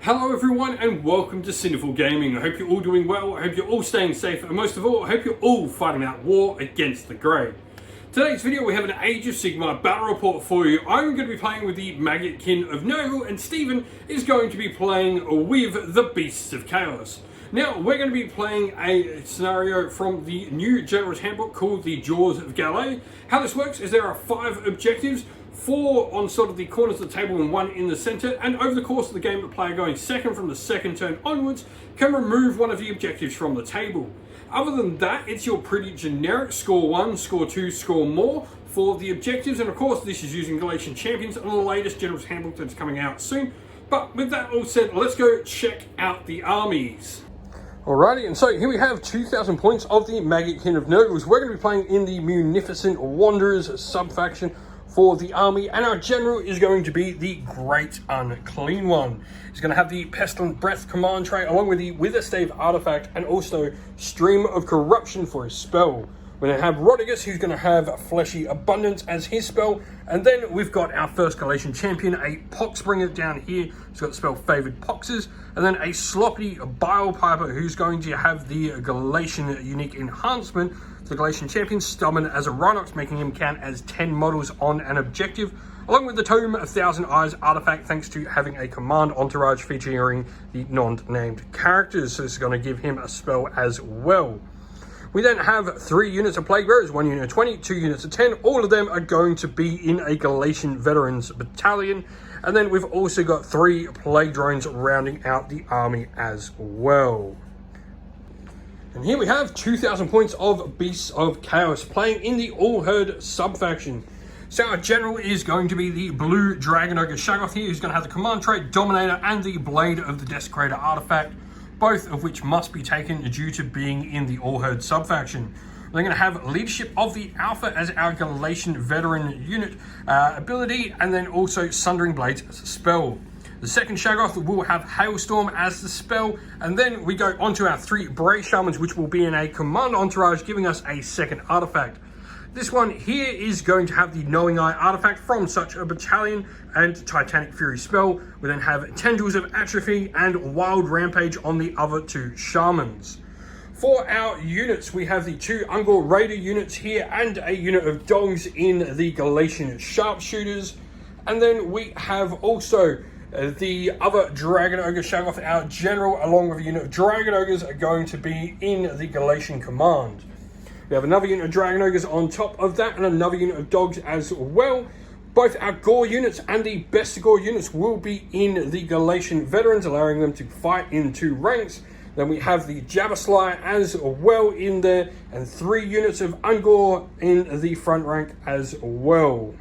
Hello everyone and welcome to Sinful Gaming. I hope you're all doing well, I hope you're all staying safe, and most of all, I hope you're all fighting out war against the grey. Today's video we have an Age of Sigmar battle report for you. I'm going to be playing with the Maggotkin of Nurgle and Stephen is going to be playing with the Beasts of Chaos. Now, we're going to be playing a scenario from the new General's Handbook called the Jaws of Galay. How this works is there are 5 objectives, 4 on sort of the corners of the table and 1 in the center, and over the course of the game the player going second from the second turn onwards can remove one of the objectives from the table. Other than that, it's your pretty generic score 1, score 2, score more for the objectives, and of course this is using Galatian Champions and the latest General's Handbook that's coming out soon. But with that all said, let's go check out the armies. Alrighty, and so here we have 2,000 points of the Maggotkin of Nurgle. We're going to be playing in the Munificent Wanderers sub-faction for the army, and our general is going to be the Great Unclean One. He's going to have the Pestilent Breath command trait along with the Witherstave artifact and also Stream of Corruption for his spell. We're going to have Rodigus, who's going to have Fleshy Abundance as his spell, and then we've got our first Galatian champion, a Poxbringer down here. He's got the spell Favoured Poxes, and then a Sloppy Bile Piper, who's going to have the Galatian unique enhancement. The Galatian champion stubborn as a Rhinox, making him count as 10 models on an objective, along with the Totem of Thousand Eyes artifact, thanks to having a command entourage featuring the non-named characters. So this is going to give him a spell as well. We then have 3 units of Plague Bearers, 1 unit of 20, 2 units of 10. All of them are going to be in a Galatian Veterans Battalion. And then we've also got 3 Plague Drones rounding out the army as well. And here we have 2,000 points of Beasts of Chaos playing in the All-Herd sub-faction. So our general is going to be the Blue Dragon Ogre Shaggoth here, who's going to have the command trait Dominator and the Blade of the Desecrator artifact, both of which must be taken due to being in the All-Herd sub-faction. We're going to have Leadership of the Alpha as our Galatian veteran unit ability, and then also Sundering Blades as a spell. The second Shaggoth will have Hailstorm as the spell, and then we go on to our 3 Bray Shamans, which will be in a command entourage, giving us a second artifact. This one here is going to have the Knowing Eye artifact from such a battalion and Titanic Fury spell. We then have Tendrils of Atrophy and Wild Rampage on the other 2 Shamans. For our units, we have the 2 Ungor Raider units here and a unit of dogs in the Galatian Sharpshooters. And then we have also the other Dragon Ogre Shaggoth, our general, along with a unit of Dragon Ogres, are going to be in the Galatian Command. We have another unit of Dragon Ogres on top of that and another unit of dogs as well. Both our Gore units and the Best Gore units will be in the Galatian Veterans, allowing them to fight in 2 ranks. Then we have the Jabberslayer as well in there, and 3 units of Ungor in the front rank as well.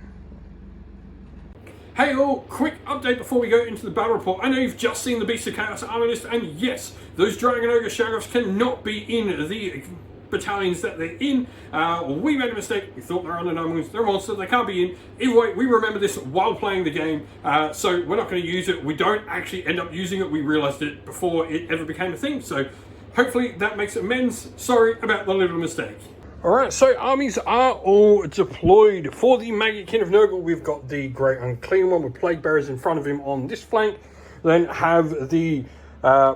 Hey all, quick update before we go into the battle report. I know you've just seen the Beasts of Chaos army list, and yes, those Dragon Ogre Shaggoths cannot be in the battalions that they're in. We made a mistake. We thought they're unknowns. They're a monster. They can't be in. Either way, we remember this while playing the game, so we're not going to use it. We don't actually end up using it. We realized it before it ever became a thing, so hopefully that makes amends. Sorry about the little mistake. Alright, so armies are all deployed. For the Maggotkin of Nurgle, we've got the Great Unclean One with Plague Bearers in front of him on this flank. Then have the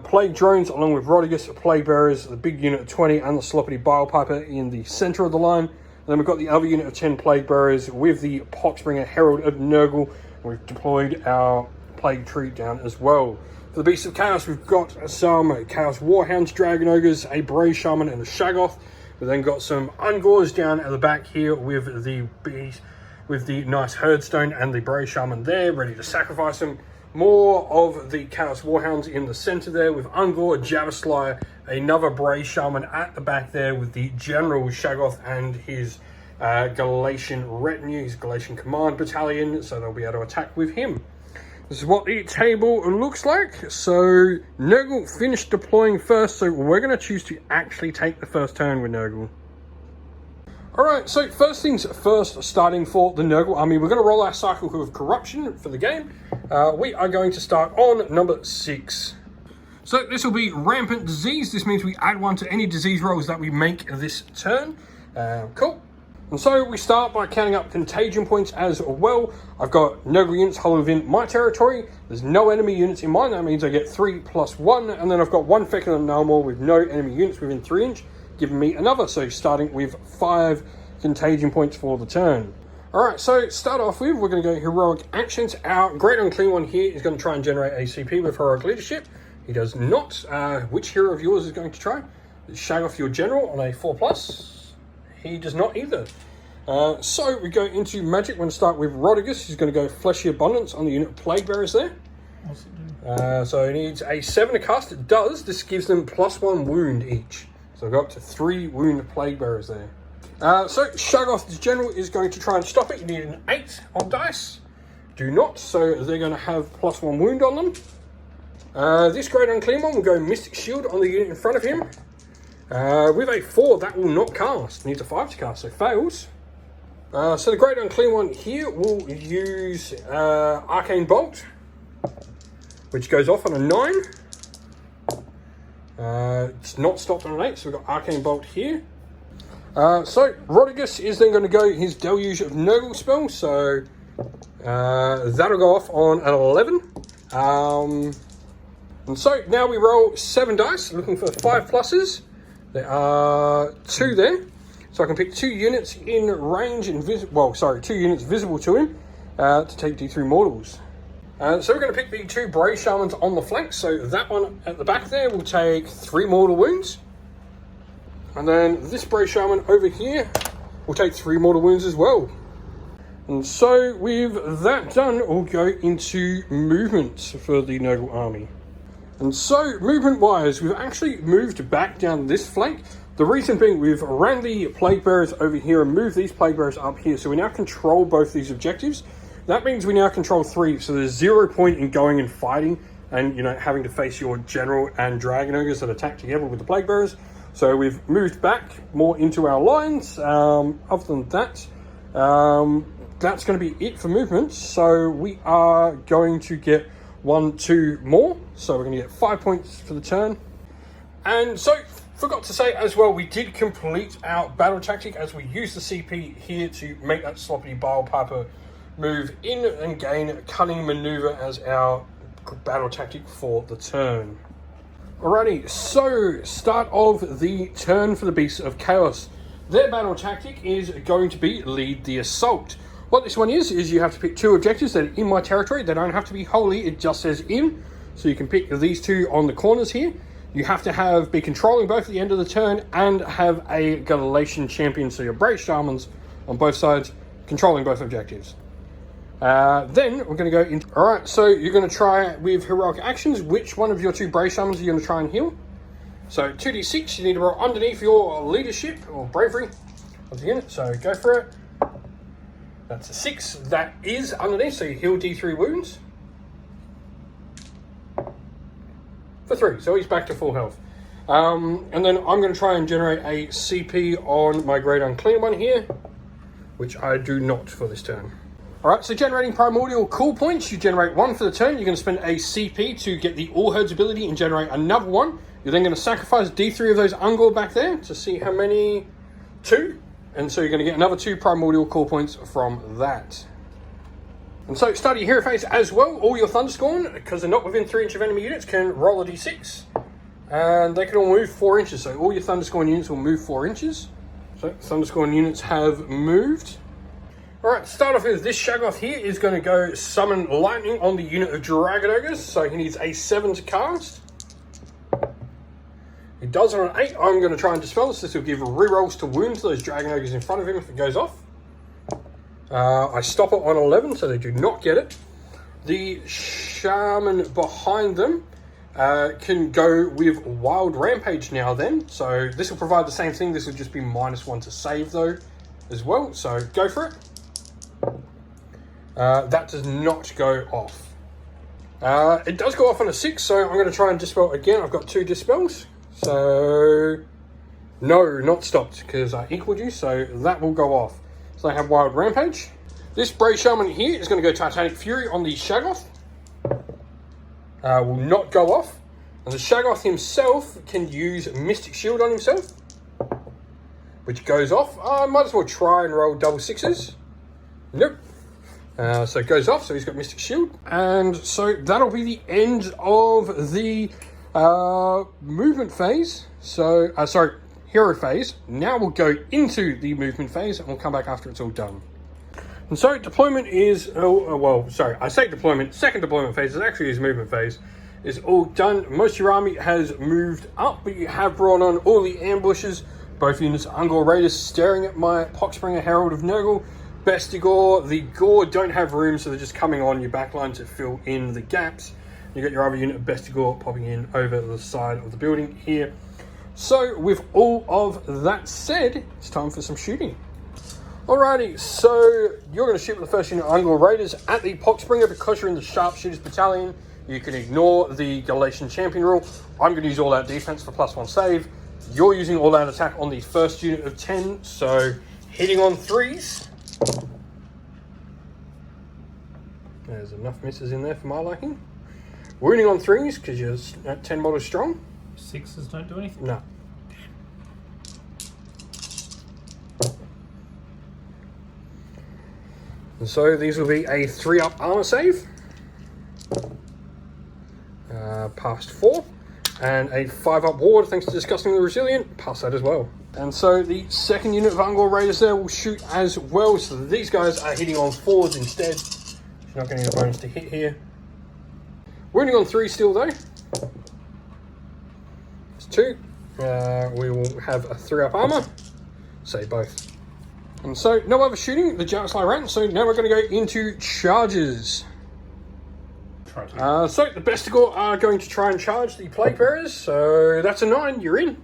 Plague Drones along with Rodigus, Plague Bearers, the big unit of 20 and the Sloppy Bile Piper in the center of the line. And then we've got the other unit of 10 Plague Bearers with the Poxbringer Herald of Nurgle. We've deployed our Plague Tree down as well. For the Beasts of Chaos, we've got some Chaos Warhounds, Dragon Ogres, a Bray Shaman and a Shaggoth. We've then got some Ungors down at the back here with the beast, with the nice Herdstone and the Bray Shaman there, ready to sacrifice them. More of the Chaos Warhounds in the center there with Ungor, Jabberslayer, another Bray Shaman at the back there with the General Shaggoth and his Galatian retinue, his Galatian Command Battalion, so they'll be able to attack with him. This is what the table looks like. So Nurgle finished deploying first, so we're going to choose to actually take the first turn with Nurgle. Alright, so first things first, starting for the Nurgle army, we're going to roll our cycle of corruption for the game. We are going to start on number 6. So this will be Rampant Disease. This means we add 1 to any disease rolls that we make this turn. Cool. And so we start by counting up contagion points as well. I've got Nurgle units huddled within my territory. There's no enemy units in mine. That means I get 3 + 1. And then I've got 1 Feculent Narmal with no enemy units within 3 inch, giving me another. So starting with 5 contagion points for the turn. Alright, so start off with, we're going to go heroic actions. Our Great Unclean One here is going to try and generate a CP with heroic leadership. He does not. Which hero of yours is going to try? Shag off your general on a 4+. He does not either. So we go into magic. We're going to start with Rodigus. He's going to go Fleshy Abundance on the unit of Plague Bearers there. What's it do? So he needs a 7 to cast. It does. This gives them +1 wound each. So we've got up to 3 wound Plague Bearers there. So Shaggoth's general is going to try and stop it. You need an 8 on dice. Do not. So they're going to have +1 wound on them. This Great Unclean One will go Mystic Shield on the unit in front of him. With a 4, that will not cast. Needs a 5 to cast, so fails. So the Great Unclean One here will use Arcane Bolt, which goes off on a 9. It's not stopped on an 8, so we've got Arcane Bolt here. So Rodigus is then going to go his Deluge of Nurgle spell, so that'll go off on an 11. And so now we roll 7 dice, looking for 5 pluses. There are 2 there, so I can pick 2 units in range and 2 units visible to him to take D3 mortals. So we're going to pick the 2 Brave Shamans on the flanks. So that one at the back there will take 3 mortal wounds, and then this Brave Shaman over here will take 3 mortal wounds as well. And so with that done, we'll go into movement for the Nurgle army. And so, movement-wise, we've actually moved back down this flank. The reason being, we've ran the Plague Bearers over here and moved these Plague Bearers up here. So we now control both these objectives. That means we now control 3. So there's 0 point in going and fighting and, having to face your General and Dragon Ogres that attack together with the Plague Bearers. So we've moved back more into our lines. Other than that, that's going to be it for movement. So we are going to get 1, 2 more, so we're going to get 5 points for the turn. And so, forgot to say as well, we did complete our battle tactic as we used the CP here to make that sloppy Bile Piper move in and gain cunning maneuver as our battle tactic for the turn. Alrighty, so start of the turn for the Beasts of Chaos. Their battle tactic is going to be lead the assault. What this one is you have to pick 2 objectives that are in my territory. They don't have to be wholly, it just says in. So you can pick these 2 on the corners here. You have to be controlling both at the end of the turn and have a Galatian champion, so your Brave Shamans on both sides, controlling both objectives. Then we're going to go into... Alright, so you're going to try with heroic actions. Which one of your 2 Brave Shamans are you going to try and heal? So 2d6, you need to roll underneath your leadership or bravery of the unit, so go for it. That's a 6. That is underneath, so you heal D3 wounds. For 3, so he's back to full health. And then I'm going to try and generate a CP on my Great Unclean One here, which I do not for this turn. Alright, so generating primordial cool points. You generate 1 for the turn. You're going to spend a CP to get the All Herds ability and generate another 1. You're then going to sacrifice D3 of those Ungor back there to see how many... 2. And so you're going to get another 2 primordial core points from that. And so start your hero phase as well. All your Thunderscorn, because they're not within 3 inch of enemy units, can roll a d6. And they can all move 4 inches. So all your Thunderscorn units will move 4 inches. So Thunderscorn units have moved. Alright, start off with this Shaggoth here is going to go summon lightning on the unit of Dragon Ogres. So he needs a 7 to cast. He does on an 8. I'm going to try and dispel this. This will give rerolls to wounds those Dragon Ogres in front of him if it goes off. I stop it on 11, so they do not get it. The Shaman behind them can go with Wild Rampage now then. So this will provide the same thing. This will just be -1 to save though as well. So go for it. That does not go off. It does go off on a 6, so I'm going to try and dispel again. I've got 2 dispels. So, no, not stopped, because I equaled you, so that will go off. So I have Wild Rampage. This Brave Shaman here is going to go Titanic Fury on the Shaggoth. Will not go off. And the Shaggoth himself can use Mystic Shield on himself, which goes off. I might as well try and roll double sixes. Nope. So it goes off, so he's got Mystic Shield. And so that'll be the end of the movement phase. So, sorry, hero phase. Now we'll go into the movement phase and we'll come back after it's all done. And so deployment is, I say deployment, second deployment phase, it actually is movement phase, is all done. Most of your army has moved up, but you have brought on all the ambushes. Both units are Ungor Raiders staring at my Poxbringer Herald of Nurgle. Bestigor, the Gore don't have room, so they're just coming on your backline to fill in the gaps. You got your other unit of Bestigor popping in over the side of the building here. So with all of that said, it's time for some shooting. Alrighty, so you're going to shoot with the first unit of Ungor Raiders at the Poxbringer. Because you're in the Sharpshooters Battalion, you can ignore the Galatian Champion rule. I'm going to use all-out defense for +1 save. You're using all-out attack on the first unit of 10, so hitting on 3s. There's enough misses in there for my liking. Wounding on 3s because you're at 10 models strong. 6s don't do anything? No. And so these will be a 3-up armor save. Past 4. And a 5-up ward, thanks to Disgustingly Resilient. Pass that as well. And so the second unit of Ungor Raiders there will shoot as well. So these guys are hitting on 4s instead. You're not getting a bonus to hit here. Wounding on 3 still though. It's 2. We will have a 3-up armor. Save both. And so no other shooting, the Jarksly ran. So now we're going to go into charges. So the Bestigor are going to try and charge the Plague Bearers. So that's a 9, you're in.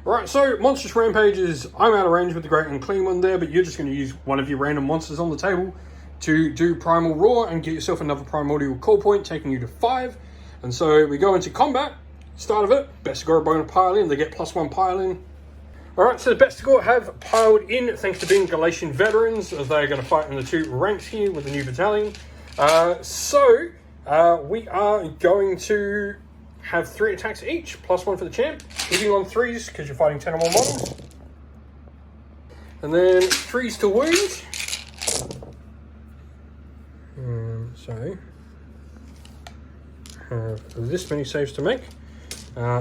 Alright, so Monstrous Rampages, I'm out of range with the Great Unclean One there, but you're just going to use one of your random monsters on the table to do Primal Roar and get yourself another Primordial Call Point, taking you to 5. And so we go into combat. Start of it, Bestigor are going to pile in, they get +1 pile in. Alright, so the Bestigor have piled in thanks to being Galatian veterans, as they're going to fight in the 2 ranks here with the new battalion. We are going to have 3 attacks each, +1 for the champ, hitting on 3s because you're fighting 10 or more models. And then 3s to wound. So, have this many saves to make.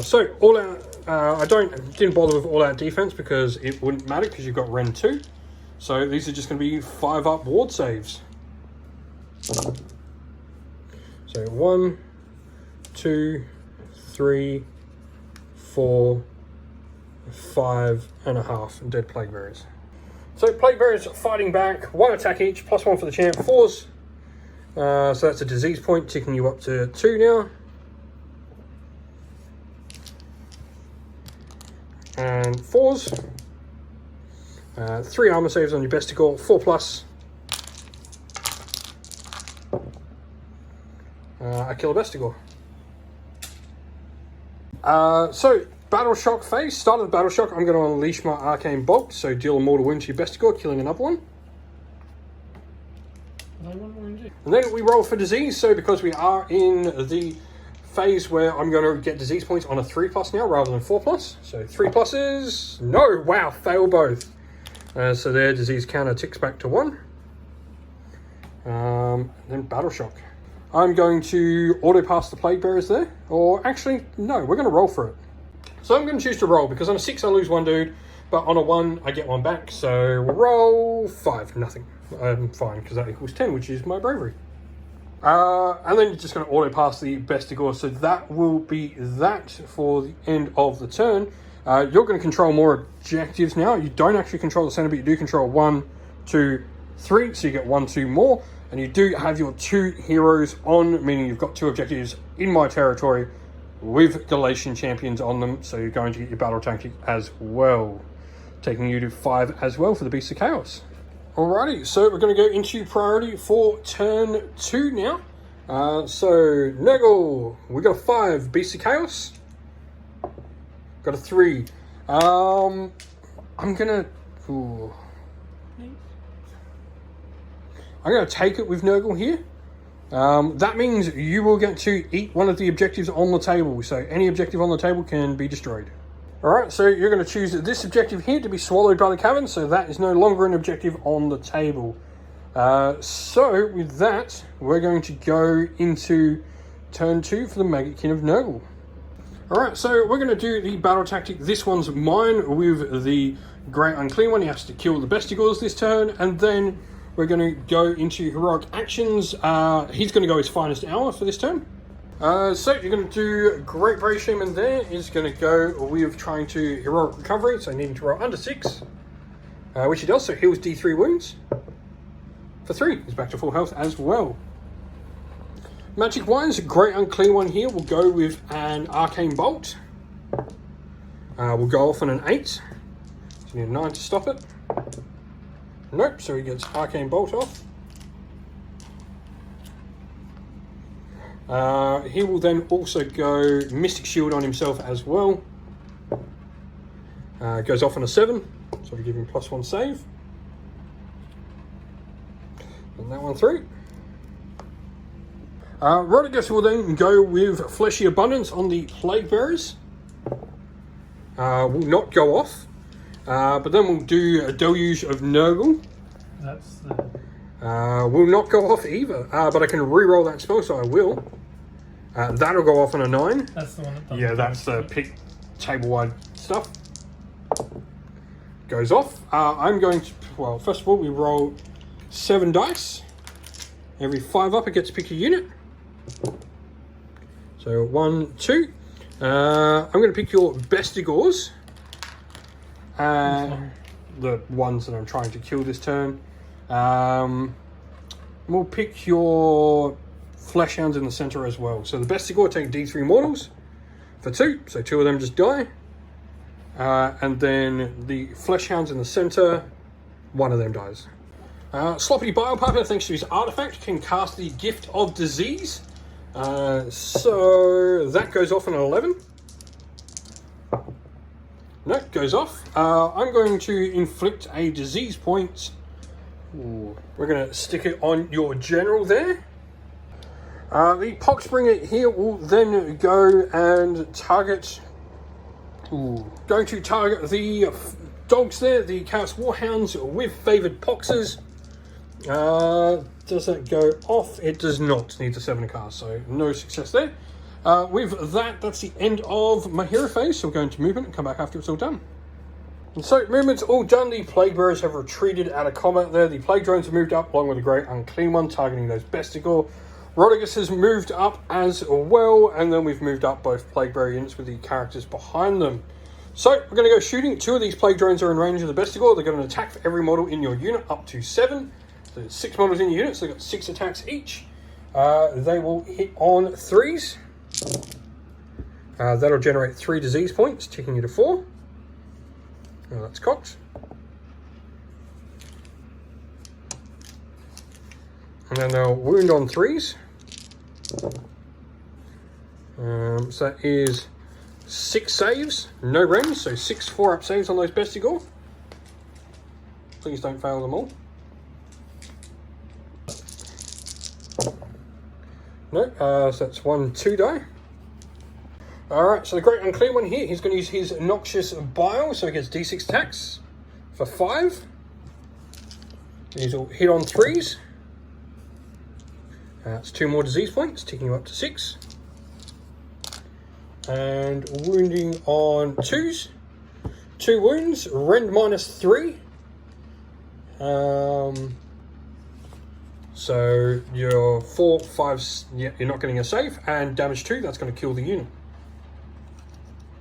So all out, I didn't bother with all out defense because it wouldn't matter because you've got Ren 2. So these are just going to be 5-up ward saves. So 1, 2, 3, 4, 5.5 dead Plague Bearers. So Plague Bearers fighting back, 1 attack each, +1 for the champ, 4s. So that's a disease point, ticking you up to 2 now. And 4s. 3 armor saves on your Bestigor, 4+. I kill a Bestigor. So Battle Shock phase. Start of the Battle Shock, I'm going to unleash my Arcane Bolt, so deal a mortal wound to your Bestigor, killing another one. And then we roll for disease, so because we are in the phase where I'm going to get disease points on a 3+ now rather than 4+. So 3+s, no, wow, fail both. So their disease counter ticks back to 1. Then Battle Shock. I'm going to auto pass the Plague Bearers there, or actually, no, we're going to roll for it. So I'm going to choose to roll because on a 6 I lose 1 dude, but on a 1 I get 1 back. So we'll roll 5, nothing. I'm fine because that equals 10, which is my bravery. And then you're just going to auto pass the Bestigor. So that will be that for the end of the turn. You're going to control more objectives now. You don't actually control the center, but you do control 1, 2, 3. So you get 1, 2 more. And you do have your 2 heroes on, meaning you've got 2 objectives in my territory with Galatian champions on them. So you're going to get your battle tactic as well, taking you to 5 as well for the Beast of Chaos. Alrighty, so we're going to go into priority for turn 2 now. So Nurgle, we got a 5, Beast of Chaos. Got a 3. I'm gonna take it with Nurgle here. That means you will get to eat one of the objectives on the table. So any objective on the table can be destroyed. Alright, so you're going to choose this objective here to be swallowed by the cavern, so that is no longer an objective on the table. So with that, we're going to go into turn 2 for the Maggotkin of Nurgle. Alright, so we're going to do the battle tactic. This one's mine with the Great Unclean One. He has to kill the Bestigors this turn, and then we're going to go into heroic actions. He's going to go his finest hour for this turn. So you're going to do Great Brave Shaman there. Is going to go with trying to heroic recovery, so needing to roll under 6, which he does, so heals D3 wounds for 3. He's back to full health as well. Magic wise, Great Unclean One here will go with an Arcane Bolt. We'll go off on an 8. So you need a 9 to stop it. Nope, so he gets Arcane Bolt off. He will then also go Mystic Shield on himself as well. Goes off on a 7, so we give him +1 save. And that one through. Rodigus will then go with Fleshy Abundance on the Plague Bearers. Will not go off, but then we'll do a Deluge of Nurgle. That's the... Will not go off either, but I can re-roll that spell, so I will. That'll go off on a 9. That's the one that doesn't. Yeah, that's the pick table-wide stuff. Goes off. I'm going to, well, first of all, we roll 7 dice. Every 5 up, it gets to pick a unit. So 1, 2. I'm going to pick your Bestigors. The ones that I'm trying to kill this turn. We'll pick your Fleshhounds in the center as well. So the Bestigor take D3 mortals for 2. So 2 of them just die. And then the Fleshhounds in the center, 1 of them dies. Sloppy Biopiper, thanks to his artifact, can cast the Gift of Disease. So that goes off on an 11. No, it goes off. I'm going to inflict a disease point. Ooh. We're going to stick it on your general there. The Poxbringer here will then go and target... Going to target the dogs there, the Chaos Warhounds with favoured poxes. Does that go off? It does not. Needs a 7 cast, so no success there. With that, that's the end of my hero phase, so we're going to movement and come back after it's all done. And so, movement's all done. The Plague Bearers have retreated out of combat there. The Plague Drones have moved up along with the Great Unclean One, targeting those Bestigor. Rodigus has moved up as well, and then we've moved up both Plague Bearer units with the characters behind them. So, we're going to go shooting. 2 of these Plague Drones are in range of the Bestigor. They're going to attack for every model in your unit, up to 7. So, there's 6 models in your unit, so they've got 6 attacks each. They will hit on 3s. That'll generate 3 disease points, ticking you to 4. Now that's cocked. And then they'll wound on 3s. So that is 6 saves, no rends, so 6 4-up saves on those Bestigor. Please don't fail them all. No, so that's 1 2 die. Alright, so the Great Unclean One here, he's going to use his Noxious Bile, so he gets D6 attacks for 5. These will hit on 3s. That's 2 more disease points, taking you up to 6. And wounding on 2s. 2 wounds, rend -3. So your 4 5s, yeah, you're not getting a save, and damage 2, that's going to kill the unit.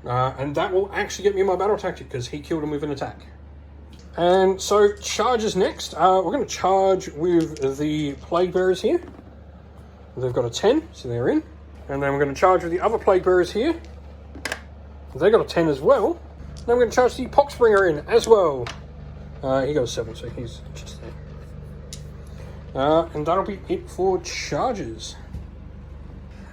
And that will actually get me my battle tactic because he killed him with an attack. And so charges next. We're going to charge with the Plague Bearers here. They've got a 10, so they're in. And then we're going to charge with the other Plague Bearers here. They got a 10 as well. Then we're going to charge the Poxbringer in as well. He got a 7, so he's just there. And that'll be it for charges.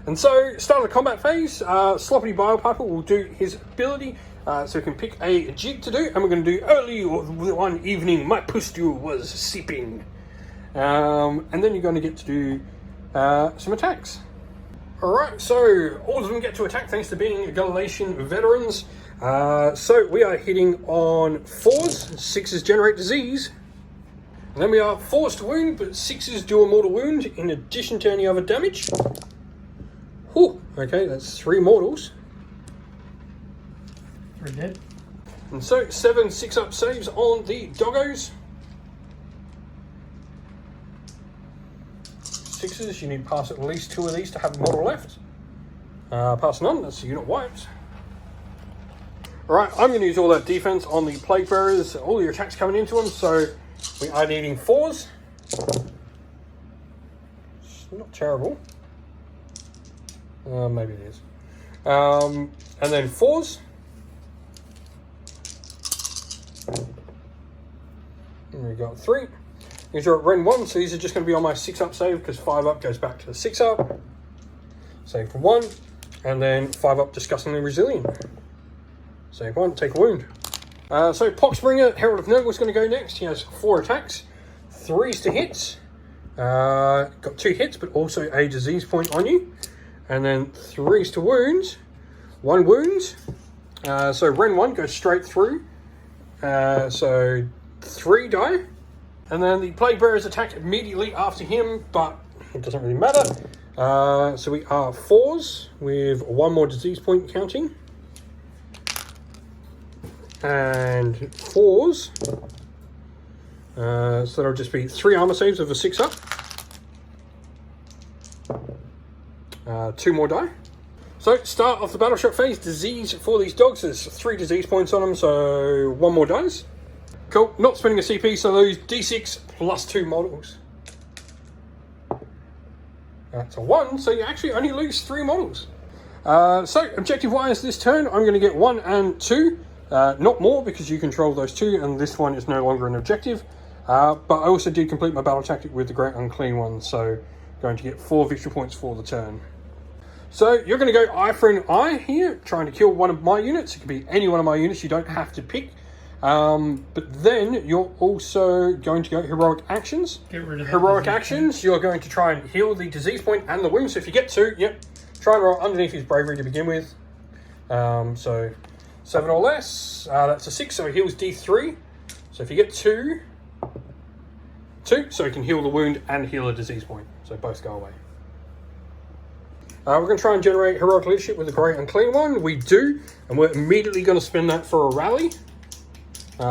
And so, start of the combat phase, Sloppy Biopiper will do his ability, so we can pick a jig to do, and we're going to do early one evening, my pustule was sipping. And then you're going to get to do some attacks. Alright, so all of them get to attack thanks to being Galatian veterans. So we are hitting on 4s, 6s generate disease, and then we are forced to wound, but 6s do a mortal wound in addition to any other damage. Whew, okay, that's 3 mortals. 3 dead. And so 7 6-up saves on the doggos. 6s, you need to pass at least 2 of these to have a mortal left. Pass none, that's the unit wiped. Alright, I'm going to use all that defense on the plague bearers, all your attacks coming into them, so we are needing 4s. It's not terrible. Maybe it is. And then 4s. And we got 3. These are at Ren 1, so these are just going to be on my 6-up save, because 5-up goes back to the 6-up. Save for 1. And then 5-up disgustingly resilient. Save 1, take a wound. So Poxbringer, Herald of Nurgle is going to go next. He has 4 attacks, 3s to hits. Got 2 hits, but also a disease point on you. And then 3s to wounds, 1 wounds. So Ren 1 goes straight through. So 3 die. And then the Plague Bearers attack immediately after him, but it doesn't really matter. So we are 4s with 1 more disease point counting. And 4s. So that'll just be 3 armor saves of a 6-up. 2 more die. So start off the battle shot phase, disease for these dogs. There's 3 disease points on them, so 1 more dies. Cool, not spending a CP, so those D6 plus 2 models. That's a 1, so you actually only lose 3 models. So objective-wise this turn, I'm going to get 1 and 2. Not more, because you control those 2, and this one is no longer an objective. But I also did complete my battle tactic with the Great Unclean One, so going to get 4 victory points for the turn. So you're going to go eye for an eye here, trying to kill one of my units. It could be any one of my units, you don't have to pick. But then you're also going to go heroic actions. Get rid of heroic actions, you're going to try and heal the disease point and the wound. So if you get 2, yep, try and roll underneath his bravery to begin with. So 7 or less, that's a 6, so he heals D3. So if you get 2, so he can heal the wound and heal a disease point. So both go away. We're going to try and generate heroic leadership with the Great Unclean One. We do, and we're immediately going to spend that for a rally,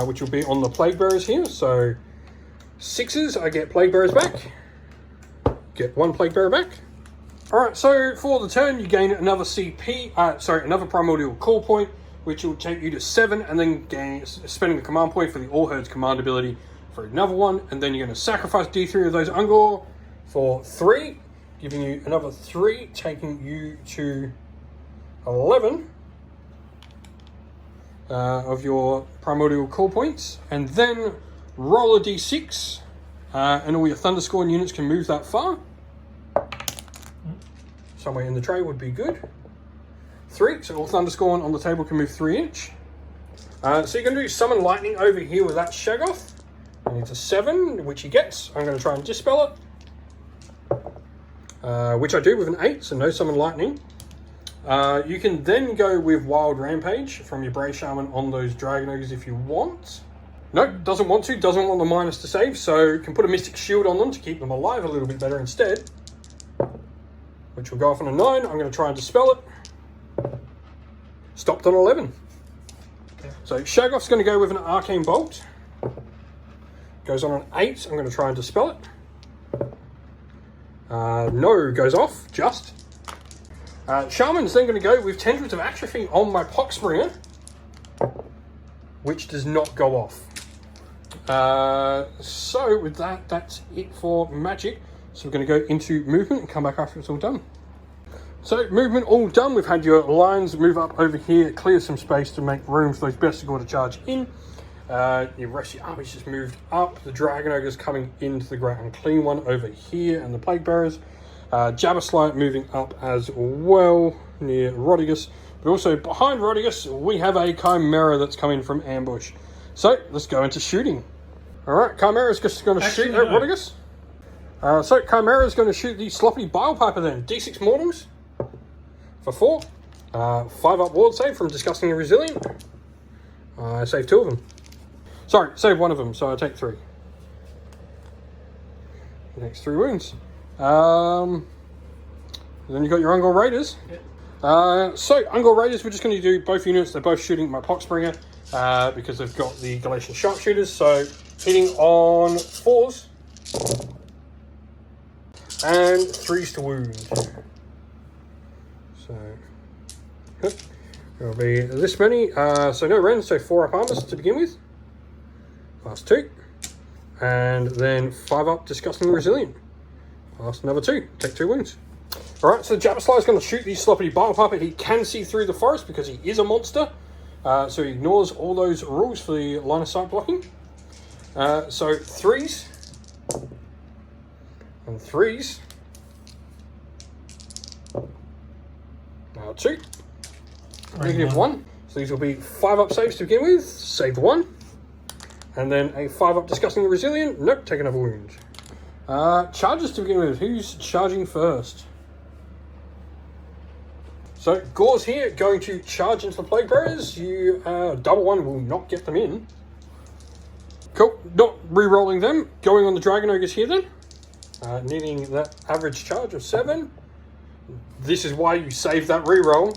which will be on the Plague Bearers here. So 6s, I get Plague Bearers back. Get 1 Plague Bearer back. Alright, so for the turn, you gain another another Primordial Call Point, which will take you to 7, and then spending the command point for the All Herds command ability for another 1, and then you're going to sacrifice D3 of those Ungor for 3, giving you another 3, taking you to 11 of your Primordial Call Points, and then roll a D6, and all your Thunderscorn units can move that far. Somewhere in the tray would be good. 3, so all Thunderscorn on the table can move 3 inch. So you're going to do Summon Lightning over here with that Shaggoth. And it's a 7, which he gets. I'm going to try and dispel it. Which I do with an 8, so no Summon Lightning. You can then go with Wild Rampage from your Brave Shaman on those Dragon Ogres if you want. Nope, doesn't want to, doesn't want the minus to save, so you can put a Mystic Shield on them to keep them alive a little bit better instead. Which will go off on a 9. I'm going to try and dispel it. Stopped on 11. Okay. So Shaggoth's going to go with an Arcane Bolt. Goes on an 8. I'm going to try and dispel it. No, goes off, just. Shaman's then going to go with Tendrils of Atrophy on my Poxbringer, which does not go off. So with that, that's it for magic. So we're going to go into movement and come back after it's all done. So movement all done. We've had your lions move up over here, clear some space to make room for those Bestigor to charge in. Your rest of your army's just moved up. The Dragon Ogre's coming into the Great Unclean One over here, and the Plague Bearers. Jabberslite moving up as well near Rodigus. But also behind Rodigus, we have a Chimera that's coming from ambush. So let's go into shooting. Alright, Chimera's just going to shoot at Rodigus. So Chimera's going to shoot the Sloppy Bile Piper then. D6 mortals for 4. 5 up ward save from Disgusting and Resilient. I saved 2 of them. Sorry, saved 1 of them, so I take 3. The next 3 wounds. Then you got your Ungol Raiders. Yep. So Ungol Raiders, we're just going to do both units. They're both shooting my Poxbringer because they've got the Galatian Sharpshooters. So hitting on 4s and 3s to wound. So it'll be this many. So no rends, so 4 up armors to begin with. Last 2. And then 5 up Disgusting and Resilient. Last another 2. Take 2 wounds. Alright, so the Jabberslayer is going to shoot the Sloppity Bile Puppet. He can see through the forest because he is a monster. So he ignores all those rules for the line of sight blocking. So 3s. And 3s. Now 2. Negative 1. So these will be 5 up saves to begin with. Saved 1. And then a 5 up Disgusting and Resilient. Nope, take another wound. Charges to begin with. Who's charging first? So Gore's here, going to charge into the Plague Bearers. You double 1 will not get them in. Cool, not re-rolling them. Going on the Dragon Ogres here then. Needing that average charge of 7. This is why you save that re-roll.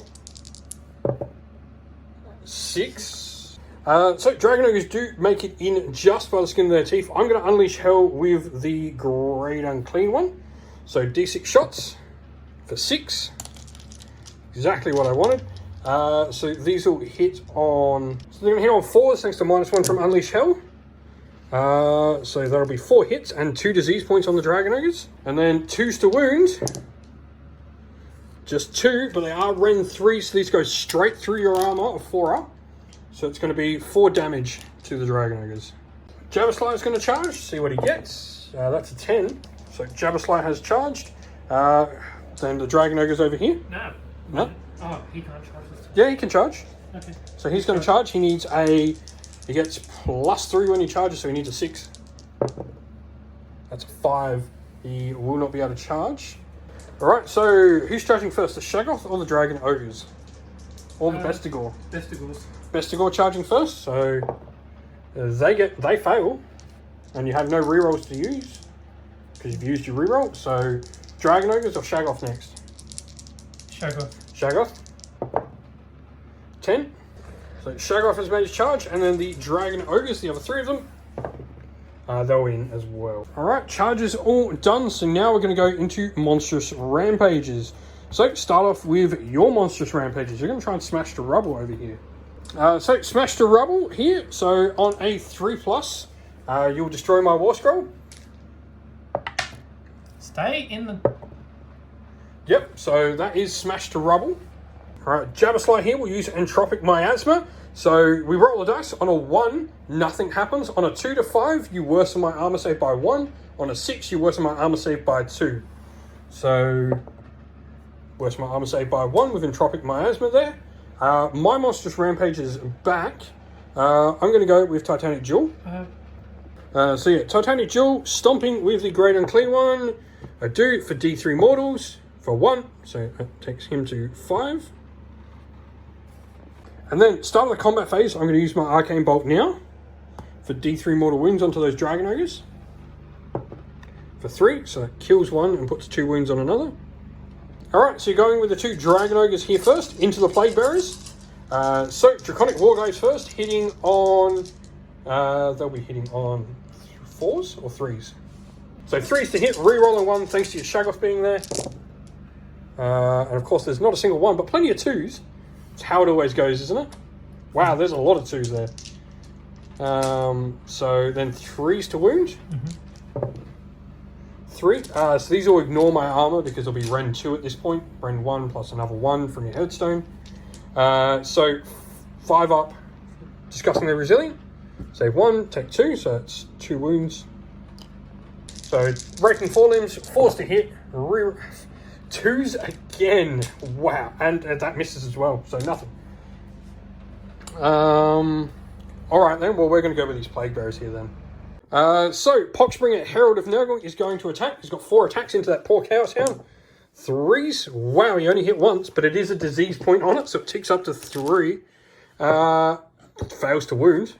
6. So Dragon Ogres do make it in just by the skin of their teeth. I'm going to Unleash Hell with the Great Unclean one. So D6 shots for 6. Exactly what I wanted. So these will hit on... So they're going to hit on 4s thanks to -1 from Unleash Hell. So that'll be 4 hits and 2 disease points on the Dragon Ogres. And then 2s to wound. Just 2, but they are Ren 3, so these go straight through your armor of 4 up. So it's going to be 4 damage to the Dragon Ogres. Jabberslayer is going to charge, see what he gets. That's a 10. So Jabberslayer has charged. Then the Dragon Ogre's over here. No. No? Oh, he can't charge this. Yeah, he can charge. Okay. So he's going to charge. He needs a... He gets +3 when he charges, so he needs a 6. That's a 5. He will not be able to charge. Alright, so who's charging first? The Shaggoth or the Dragon Ogres? Or the Bestigor? Bestigors. Bestigor charging first, so they fail. And you have no rerolls to use. Because you've used your reroll. So Dragon Ogres or Shaggoth next? Shaggoth. 10. So Shaggoth has made his charge, and then the Dragon Ogres, the other 3 of them, they'll win as well. Alright, charges all done, so now we're going to go into Monstrous Rampages. So start off with your Monstrous Rampages. You're going to try and smash the rubble over here. So smash the rubble here. So on a 3+, you'll destroy my War Scroll. Stay in the... Yep, so that is smash to rubble. Alright, Jabberslayer here will use Entropic Miasma. So we roll the dice. On a 1, nothing happens. On a 2 to 5, you worsen my armor save by 1. On a 6, you worsen my armor save by 2. So, worsen my armor save by 1 with Entropic Miasma there. My Monstrous Rampage is back. I'm going to go with Titanic Jewel. So yeah, Titanic Jewel, stomping with the Great Unclean one. I do for D3 mortals for 1, so that takes him to 5. And then, start of the combat phase, I'm going to use my Arcane Bolt now for D3 mortal wounds onto those Dragon Ogres. For 3, so that kills 1 and puts 2 wounds on another. Alright, so you're going with the 2 Dragon Ogres here first, into the Plague Bearers. So, Draconic Warglaives first, hitting on... they'll be hitting on 4s or 3s? So 3s to hit, re-rolling 1 thanks to your Shaggoth being there. And of course there's not a single 1, but plenty of 2s. It's how it always goes, isn't it? Wow, there's a lot of 2s there. So then 3s to wound. 3. So these will ignore my armor because it'll be Ren 2 at this point. Ren 1 plus another 1 from your headstone. So 5 up, Disgustingly Resilient. Save 1, take 2, so that's 2 wounds. So breaking 4 limbs, 4s to hit, 2s again. Wow, and that misses as well, so nothing. Alright then, well we're going to go with these Plague Bearers here then. So, Poxbringer Herald of Nurgle is going to attack. He's got 4 attacks into that poor Chaos Hound. 3s. Wow, you only hit once, but it is a disease point on it, so it ticks up to 3. Fails to wound.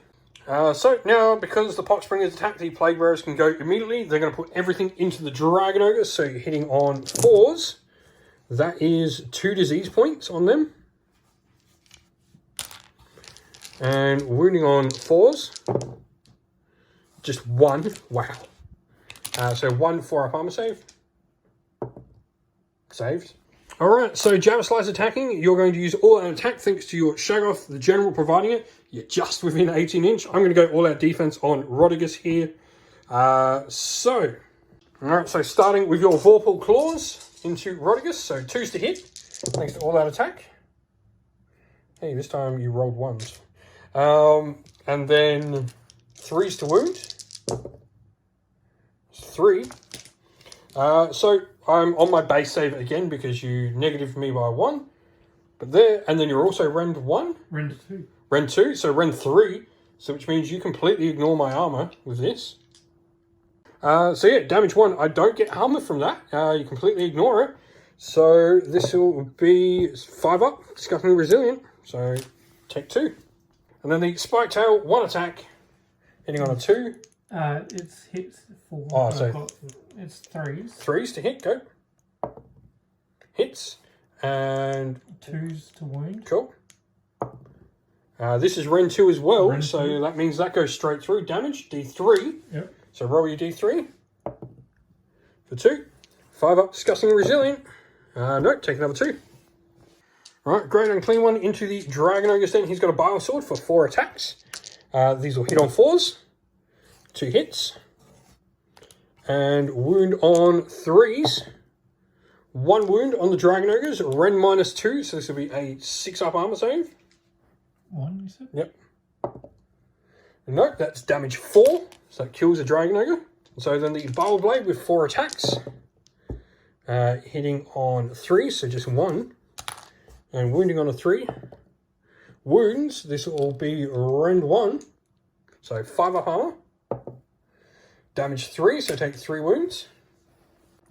So now, because the Poxbringers attack, the Plague Bearers can go immediately. They're going to put everything into the Dragon Ogre, so you're hitting on 4s. That is 2 disease points on them. And wounding on 4s. Just 1. Wow. So 1 4-up armor save. Saved. Alright, so Javisli's attacking. You're going to use all out attack thanks to your Shaggoth, the general providing it. You're just within 18 inch. I'm going to go all out defense on Rodigus here. Alright, so starting with your Vorpal Claws into Rodigus. So 2s to hit, thanks to all out attack. Hey, this time you rolled 1s. And then 3s to wound. 3. So I'm on my base save again because you negatived me by 1. But there, and then you're also rend 1. Rend 2. Rend 2, so rend 3. So which means you completely ignore my armor with this. So yeah, damage 1. I don't get armor from that. You completely ignore it. So this will be 5 up, disgustingly resilient. So take 2. And then the Spike Tail, 1 attack, hitting on a 2. It's hits 4. Oh, so it's 3s. 3s to hit, go. Hits. And 2s to wound. Cool. This is Rend 2 as well, Rend so 2. that means that goes straight through. Damage, D3. Yep. So roll your D3 for 2. 5 up, disgustingly resilient. No, take another 2. Right, great unclean one into the Dragon Ogre then. He's got a Bile Sword for 4 attacks. These will hit on 4s. 2 hits. And wound on 3s. 1 wound on the Dragon Ogres. Rend -2, so this will be a 6-up armor save. 1, you said? Yep. Nope, that's damage 4. So that kills the Dragon Ogre. So then the Bile Blade with 4 attacks. Hitting on 3, so just 1. And wounding on a 3. Wounds, this will be Rend 1. So 5-up armor. Damage 3, so take 3 wounds.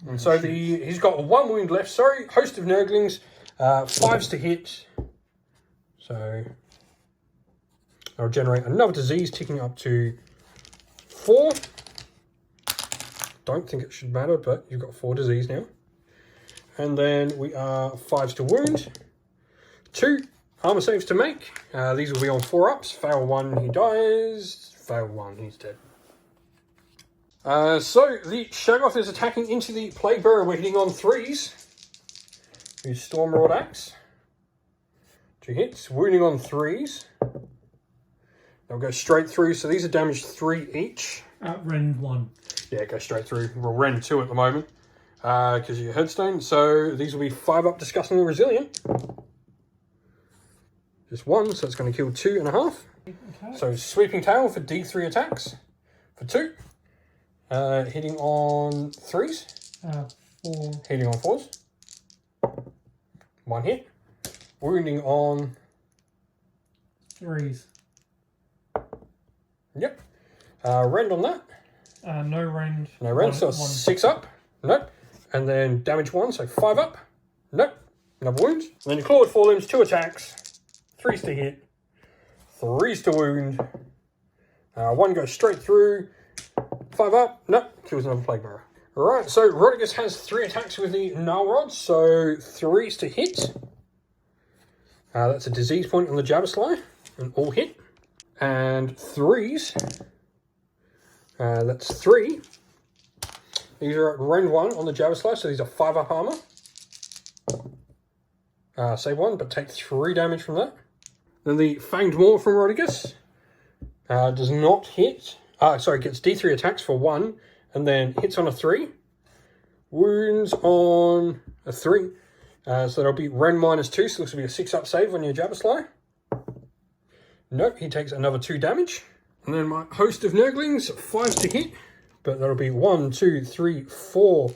And so he's got 1 wound left. Sorry, Host of Nurglings. 5s to hit. So I'll generate another disease, ticking up to 4. Don't think it should matter, but you've got 4 disease now. And then we are 5s to wound. 2 armor saves to make. These will be on 4-ups. Fail 1, he dies. Fail 1, he's dead. So the Shaggoth is attacking into the Plague Bearer. We're hitting on 3s. Use Storm Lord Axe. 2 hits. Wounding on 3s. They'll go straight through. So these are damaged 3 each. Rend 1. Yeah, go straight through. We'll Rend 2 at the moment. Because of your headstone. So these will be 5-up, disgustingly resilient. Just 1, so it's going to kill 2.5. Okay. So Sweeping Tail for D3 attacks. For 2. Hitting on 3s. 4. Hitting on 4s. 1 hit. Wounding on 3s. Yep. Rend on that. No rend. No rend, so 6 up. Nope. And then damage 1, so 5 up. Nope. Another wound. And then your clawed forelimbs, 2 attacks. 3s to hit. 3s to wound. 1 goes straight through. 5 up. Nope. Kills another Plague Bearer. Alright, so Rodigus has 3 attacks with the Gnarl Rod, so 3s to hit. That's a disease point on the Javisli. An all hit. And 3s. That's 3. These are at Rend 1 on the Javisli, so these are 5-up armor. Save 1, but take 3 damage from that. Then the Fanged Maw from Rodigus. Does not hit. Sorry, gets D3 attacks for 1, and then hits on a 3. Wounds on a 3. So that'll be Rend -2, so this will be a 6-up save on your Javisli. Nope, he takes another 2 damage. And then my Host of Nurglings, 5s to hit, but that'll be 1, 2, 3, 4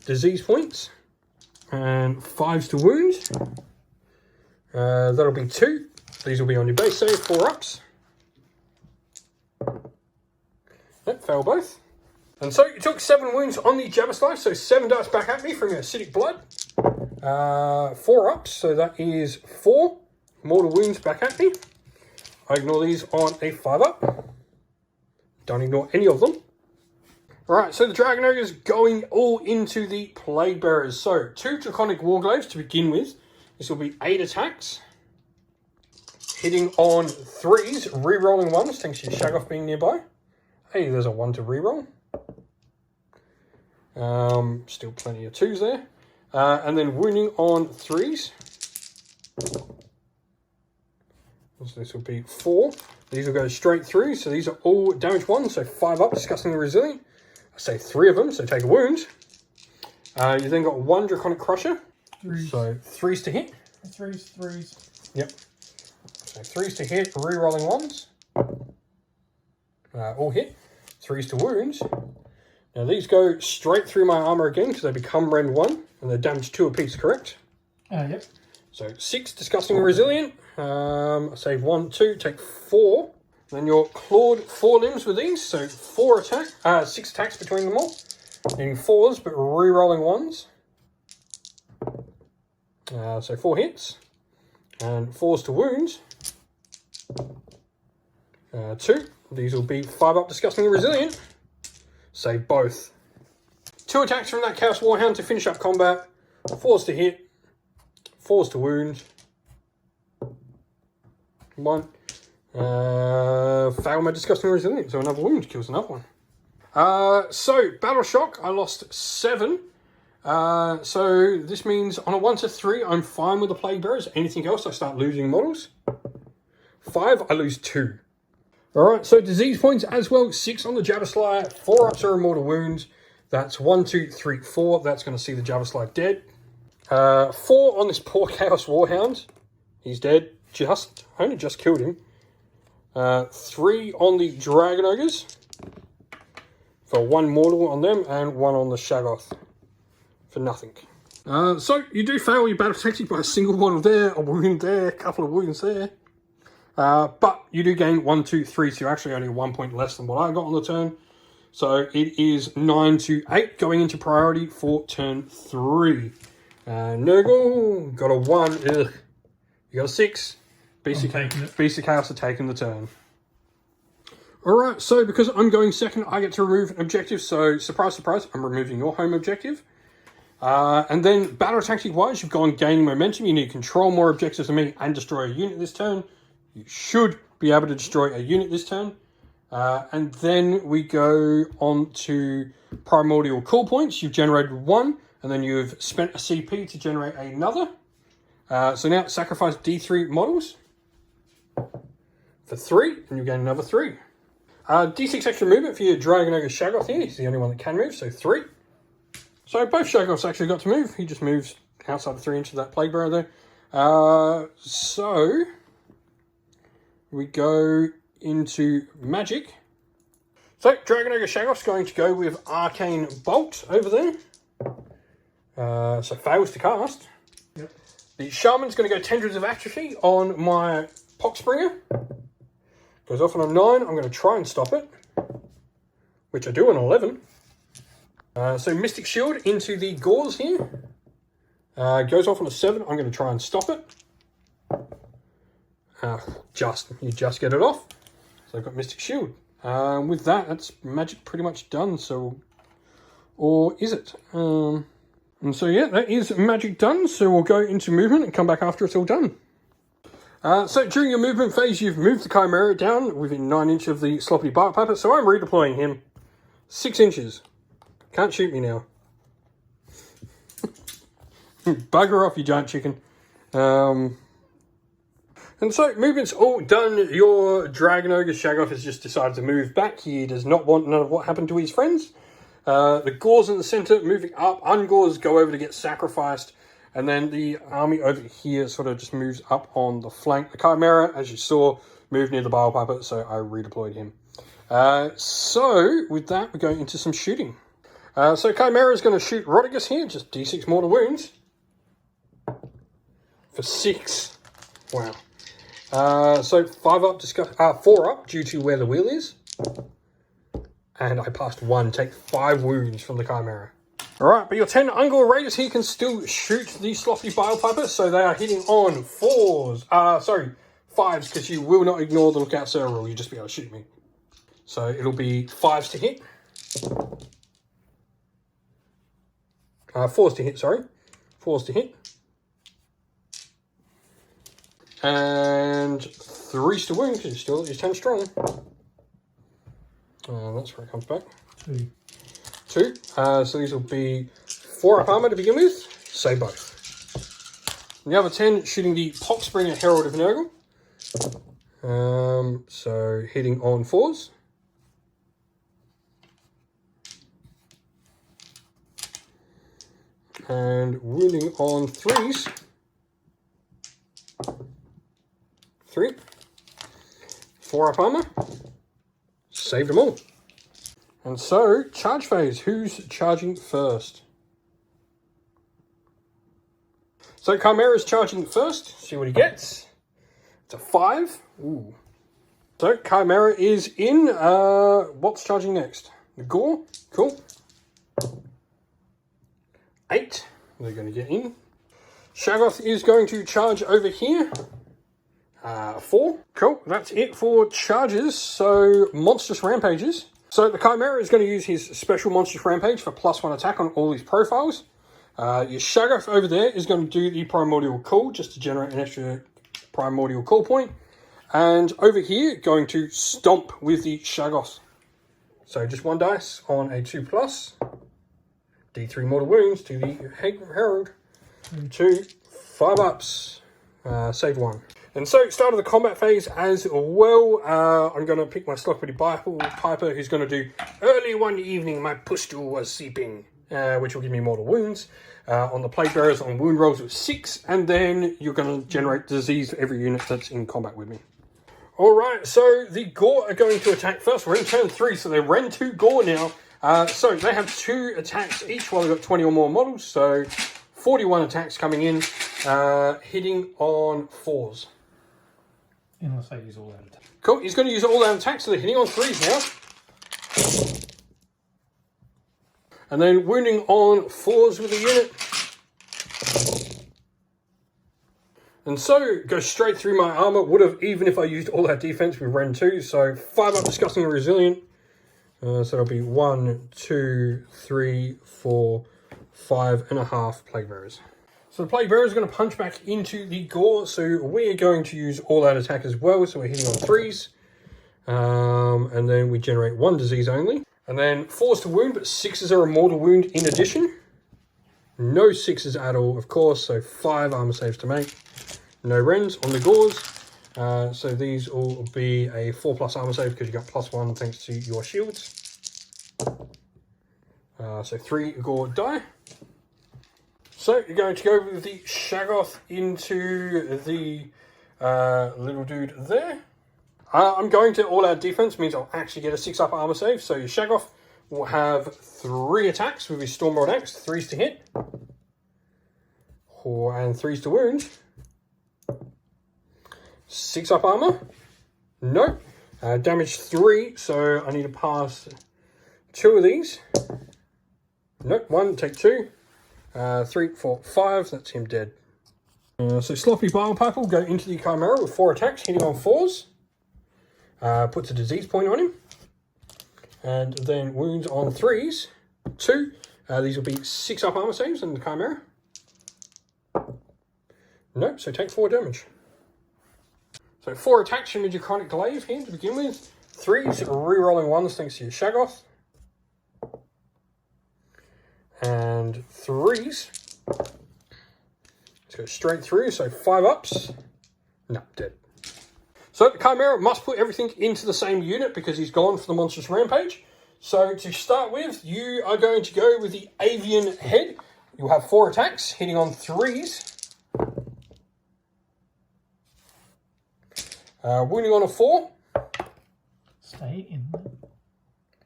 disease points. And 5s to wound. That'll be 2. These will be on your base save, 4-ups. Yep, fail both. And so you took 7 wounds on the Javisli, so 7 darts back at me from your acidic blood. 4 ups, so that is 4 mortal wounds back at me. I ignore these on a 5 up. Don't ignore any of them. Alright, so the Dragon Ogre's going all into the Plague Bearers. So, 2 Draconic Warglaives to begin with. This will be 8 attacks. Hitting on 3s, re-rolling 1s, thanks to your Shaggoth being nearby. Hey, there's a 1 to re-roll. Still plenty of 2s there. And then wounding on 3s. So this will be 4. These will go straight through. So these are all damage 1. So 5 up, disgustingly resilient. I say 3 of them, so take a wound. You then got 1 Draconic Crusher. 3s. So 3s to hit. 3s. Yep. So 3s to hit, re-rolling 1s. All hit. 3s to wounds. Now these go straight through my armor again because they become rend 1 and they're damage 2 apiece, correct? Yep. So 6, disgustingly resilient. I save 1, 2, take 4. Then your clawed 4 limbs with these, so 6 attacks between them all. Needing 4s, but re-rolling 1s. So 4 hits. And 4s to wounds. 2. These will be 5 up, disgustingly resilient. Save both. 2 attacks from that Chaos Warhound to finish up combat. 4s to hit. 4s to wound. 1. Fail my disgusting resilience, so another wound kills another one. So Battle Shock, I lost 7. So this means on a 1 to 3, I'm fine with the Plague Bearers. Anything else, I start losing models. 5, I lose 2. Alright, so disease points as well. 6 on the Jabberslayer, 4 ups are immortal wounds. That's 1, 2, 3, 4. That's going to see the Jabberslayer dead. 4 on this poor Chaos Warhound. He's dead. Only just killed him. 3 on the Dragon Ogres. For 1 mortal on them and 1 on the Shaggoth. For nothing. So you do fail your battle tactic by a single model there, a wound there, a couple of wounds there. But you do gain 1, 2, 3, so you're actually only 1 point less than what I got on the turn. So it is 9 to 8 going into priority for turn 3. Nurgle got a 1. Ugh. You got a 6. Beast of Chaos are taking the turn. Alright, so because I'm going second, I get to remove an objective. So, surprise, surprise, I'm removing your home objective. And then, battle tactic-wise, you've gone gaining momentum. You need to control more objectives than me and destroy a unit this turn. You should be able to destroy a unit this turn. And then we go on to primordial call points. You've generated 1, and then you've spent a CP to generate another. So now sacrifice D3 models for 3, and you gain another 3. D6 extra movement for your Dragon Ogre Shaggoth here. He's the only one that can move, so 3. So both Shaggoths actually got to move. He just moves outside the 3 inches of that Plague Bearer there. So we go into Magic. So Dragon Ogre Shaggoth's going to go with Arcane Bolt over there. So fails to cast. Yep. The Shaman's going to go Tendrils of Atrophy on my Poxbringer. Goes off on a 9. I'm going to try and stop it, which I do on 11. So Mystic Shield into the Gauze here. Goes off on a 7. I'm going to try and stop it. You just get it off. So I've got Mystic Shield. With that, that's magic pretty much done. So, or is it? And so yeah, that is magic done. So we'll go into movement and come back after it's all done. So during your movement phase, you've moved the Chimera down within 9 inches of the Sloppy Bark Puppet. So I'm redeploying him 6 inches. Can't shoot me now. Bugger off, you giant chicken. And so movement's all done. Your Dragon Ogre Shaggoth has just decided to move back. He does not want none of what happened to his friends. The Gauze in the center moving up. Ungauze go over to get sacrificed. And then the army over here sort of just moves up on the flank. The Chimera, as you saw, moved near the Bile Puppet, so I redeployed him. So with that, we're going into some shooting. So Chimera is going to shoot Rodigus here, just D6 mortal wounds. For 6. Wow. So 5 up, 4 up due to where the wheel is. And I passed 1. Take 5 wounds from the Chimera. Alright, but your 10 Ungor Raiders here can still shoot the Sloppy Bile Piper, so they are hitting on 4s. 5s, because you will not ignore the lookout sir rule, you'll just be able to shoot me. So it'll be 5s to hit. 4s to hit, sorry. 4s to hit. And 3s to wound, because it still is 10 strong. That's where it comes back. 2. 2. So these will be 4 up armor to begin with. Save both. And the other 10 shooting the Poxbringer Herald of Nurgle. So hitting on 4s. And wounding on 3s. 3. 4 up armor. Saved them all. And so, charge phase. Who's charging first? So, Chimera's charging first. See what he gets. It's a 5. Ooh. So, Chimera is in. What's charging next? The Gore. Cool. 8. They're going to get in. Shaggoth is going to charge over here. 4. Cool. That's it for charges. So, Monstrous Rampages. So, the Chimera is going to use his special Monstrous Rampage for +1 attack on all his profiles. Your Shaggoth over there is going to do the Primordial Call, just to generate an extra Primordial Call point. And over here, going to Stomp with the Shaggoth. So, just 1 dice on a 2+. D3 mortal wounds to the Herald. 2, 5 ups. Save 1. And so, start of the combat phase as well. I'm going to pick my Sloppy Piper, who's going to do early one evening, my pustule was seeping, which will give me mortal wounds. On the Plague Bearers on wound rolls of 6, and then you're going to generate disease for every unit that's in combat with me. Alright, so the Gore are going to attack first. We're in turn 3, so they're Ren 2 Gore now. So they have 2 attacks each while they've got 20 or more models, so 41 attacks coming in, hitting on 4s. Unless I use all out attack. Cool, he's going to use all out attacks, so they're hitting on 3s now. And then wounding on 4s with the unit. And so, go straight through my armor. Would have, even if I used all out defense with Ren 2. So, 5 up Disgusting and Resilient. So, it'll be 1, 2, 3, 4, 5.5 Plague Bearers. So the Plague Bearer is going to punch back into the Gore, so we're going to use all-out attack as well, so we're hitting on 3s. And then we generate 1 disease only. And then 4s to wound, but 6s are a mortal wound in addition. No 6s at all, of course, so 5 armor saves to make. No Rens on the Gores. So these will be a 4+ armor save because you got +1 thanks to your shields. So 3 Gore die. So you're going to go with the Shaggoth into the little dude there. I'm going to all-out defense, means I'll actually get a 6-up armor save. So your Shaggoth will have 3 attacks with his Stormrod Axe, 3s to hit. And 3s to wound. 6-up armor. No. Damage 3, so I need to pass 2 of these. Nope, 1, take 2. 3, 4, 5, that's him dead. So Sloppy Bile Piper will go into the Chimera with 4 attacks, hitting on 4s. Puts a disease point on him. And then wounds on 3s. 2. These will be 6-up armor saves on the Chimera. Nope, so take 4 damage. So 4 attacks from your Draconic Glaive here to begin with. 3s, re-rolling 1s thanks to your Shaggoth. And 3s. Let's go straight through, so 5 ups. No, dead. So the Chimera must put everything into the same unit because he's gone for the Monstrous Rampage. So to start with, you are going to go with the Avian Head. You'll have 4 attacks, hitting on 3s. Wounding on a 4. Stay in there.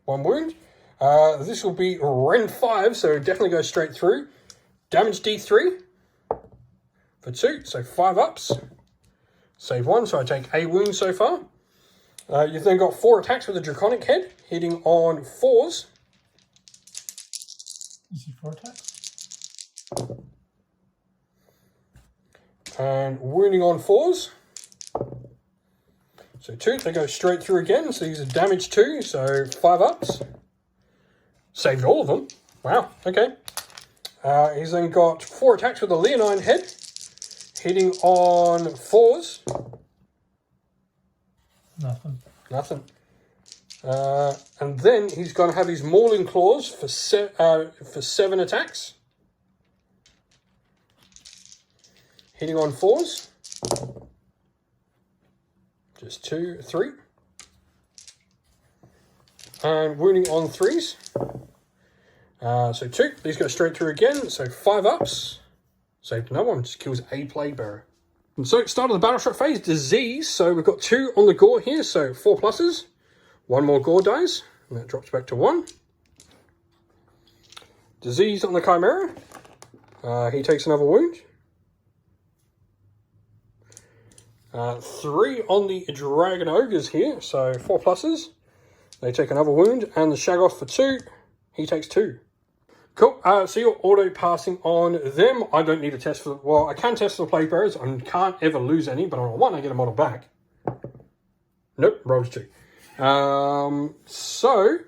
1 wound. This will be Ren 5, so definitely go straight through. Damage D3 for 2, so 5 ups. Save 1, so I take a wound so far. You've then got 4 attacks with the Draconic Head, hitting on 4s. Easy for attacks. And wounding on 4s. So 2, they go straight through again. So these are damage 2, so 5 ups. Saved all of them. Wow, okay. He's then got 4 attacks with a leonine head. Hitting on 4s. Nothing. Nothing. And then he's going to have his mauling claws for 7 attacks. Hitting on 4s. Just 2, 3. And wounding on 3s. So 2. These go straight through again. So 5 ups. Saved another one. Just kills a plague bearer. And so start of the battle shot phase. Disease. So we've got 2 on the gore here. So 4 pluses. 1 more gore dies. And that drops back to 1. Disease on the Chimera. He takes another wound. 3 on the Dragon Ogres here. So 4 pluses. They take another wound. And the Shaggoth for 2. He takes 2. Cool. So you're auto passing on them. I don't need a test for... Well, I can test for the Plague Bearers. I can't ever lose any. But on a 1, I get a model back. Nope. Rolled 2. So,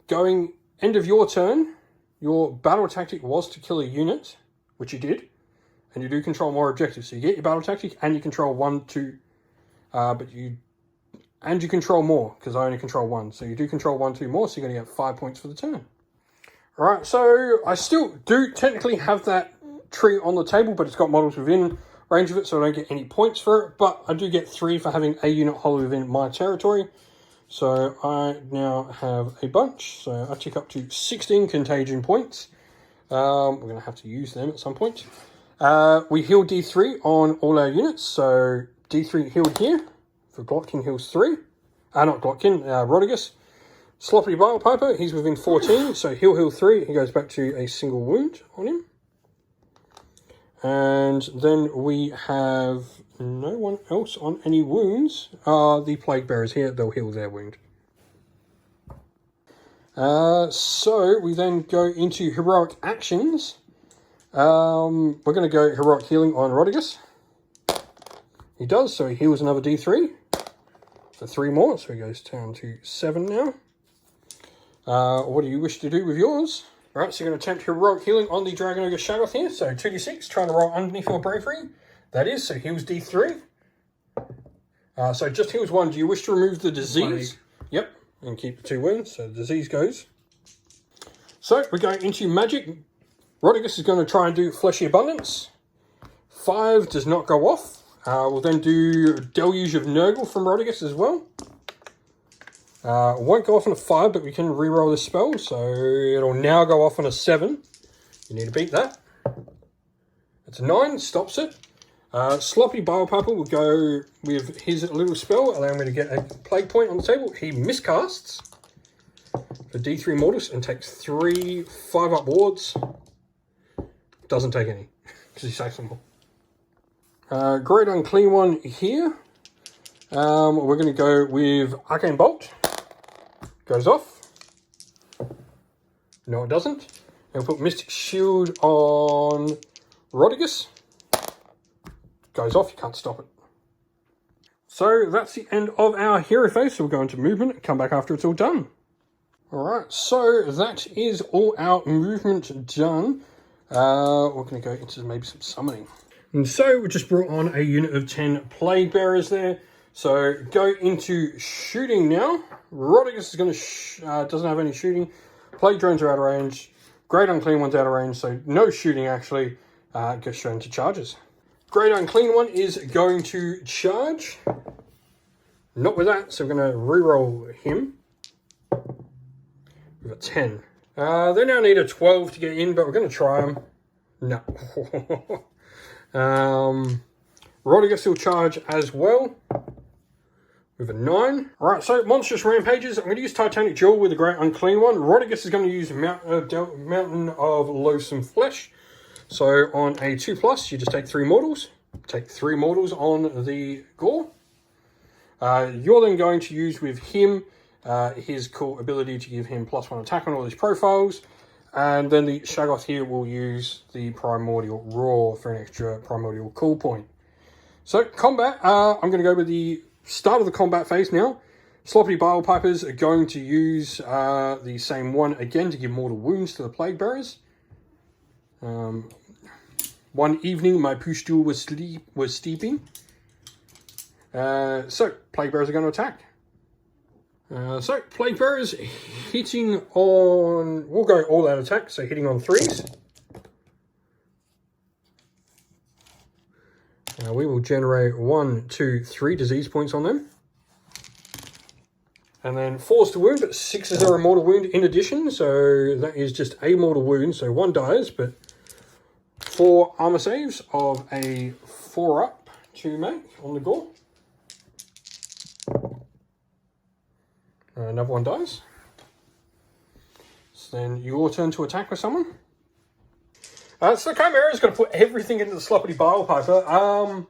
going end of your turn, your battle tactic was to kill a unit, which you did, and you do control more objectives. So you get your battle tactic, and you control 1, 2, you control more, because I only control 1. So you do control 1, 2 more, so you're going to get 5 points for the turn. Alright, so I still do technically have that tree on the table, but it's got models within range of it, so I don't get any points for it, but I do get 3 for having a unit hollow within my territory. So I now have a bunch. So I tick up to 16 contagion points. We're going to have to use them at some point. We heal D3 on all our units. So D3 healed here. For Glotkin heals 3. Not Glotkin, Rodigus. Sloppy Bile Piper, he's within 14. So he'll heal 3. He goes back to a single wound on him. And then we have no one else on any wounds. The Plague Bearers here, they'll heal their wound. So we then go into heroic actions. We're going to go heroic healing on Rodigus. He does, so he heals another D3 for 3 more, so he goes down to 7 now. What do you wish to do with yours? Alright, so you're going to attempt heroic healing on the Dragon Ogre Shaggoth here. So 2d6, trying to roll underneath your bravery. That is, so heals D3. So just heals 1. Do you wish to remove the disease? Yep, and keep the 2 wounds, so the disease goes. So we're going into magic. Rodigus is going to try and do Fleshy Abundance. 5 does not go off. We'll then do Deluge of Nurgle from Rodigus as well. Won't go off on a 5, but we can reroll the spell, so it'll now go off on a 7. You need to beat that. It's a 9, stops it. Sloppy Bile Piper will go with his little spell, allowing me to get a plague point on the table. He miscasts for D3 Mortis and takes 3 5-up wards. Doesn't take any, because he saves them all. Great Unclean One here. We're going to go with Arcane Bolt. Goes off. No, it doesn't. And we'll put Mystic Shield on Rodigus. Goes off, you can't stop it. So that's the end of our hero phase. So we'll go into movement and come back after it's all done. Alright, so that is all our movement done. We're going to go into maybe some summoning. And so we just brought on a unit of 10 Plague Bearers there. So go into shooting now. Rodigus is going to doesn't have any shooting. Plague Drones are out of range. Great Unclean One's out of range, so no shooting actually. Go straight into charges. Great Unclean One is going to charge. Not with that, so we're going to reroll him. We've got 10. They now need a 12 to get in, but we're going to try them. No. Rodigus will charge as well. With a 9. Alright, so Monstrous Rampages. I'm going to use Titanic Jewel with the Great Unclean One. Rodigus is going to use Mountain of Loathsome Flesh. So on a 2+, you just take 3 mortals. Take 3 mortals on the Gore. You're then going to use with him his cool ability to give him +1 attack on all his profiles. And then the Shaggoth here will use the Primordial Roar for an extra Primordial cool point. So combat, I'm going to go with the start of the combat phase now. Sloppy Bile Pipers are going to use the same one again to give mortal wounds to the Plague Bearers. One evening, my pustule was steeping. So, Plague Bearers are going to attack. So, Plague Bearers hitting on... We'll go all-out attack, so hitting on 3s. We will generate 1, 2, 3 disease points on them. And then 4s to wound, but 6s are a mortal wound in addition, so that is just a mortal wound, so 1 dies, but 4 armor saves of a 4-up to make on the gore. Another 1 dies. So then your turn to attack with someone. So Chimera is going to put everything into the Sloppity Bile Piper. I'm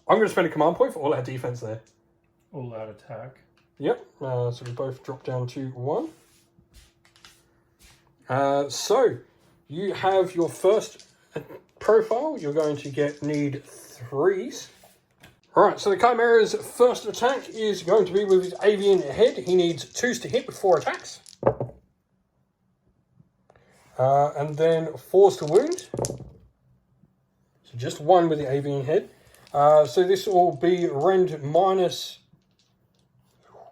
going to spend a command point for all our defense there. All out attack. Yep, so we both drop down to 1. So you have your first profile. You're going to need 3s. Alright, so the Chimera's first attack is going to be with his avian head. He needs 2s to hit with 4 attacks. And then 4s to wound. So just 1 with the avian head. So this will be rend minus...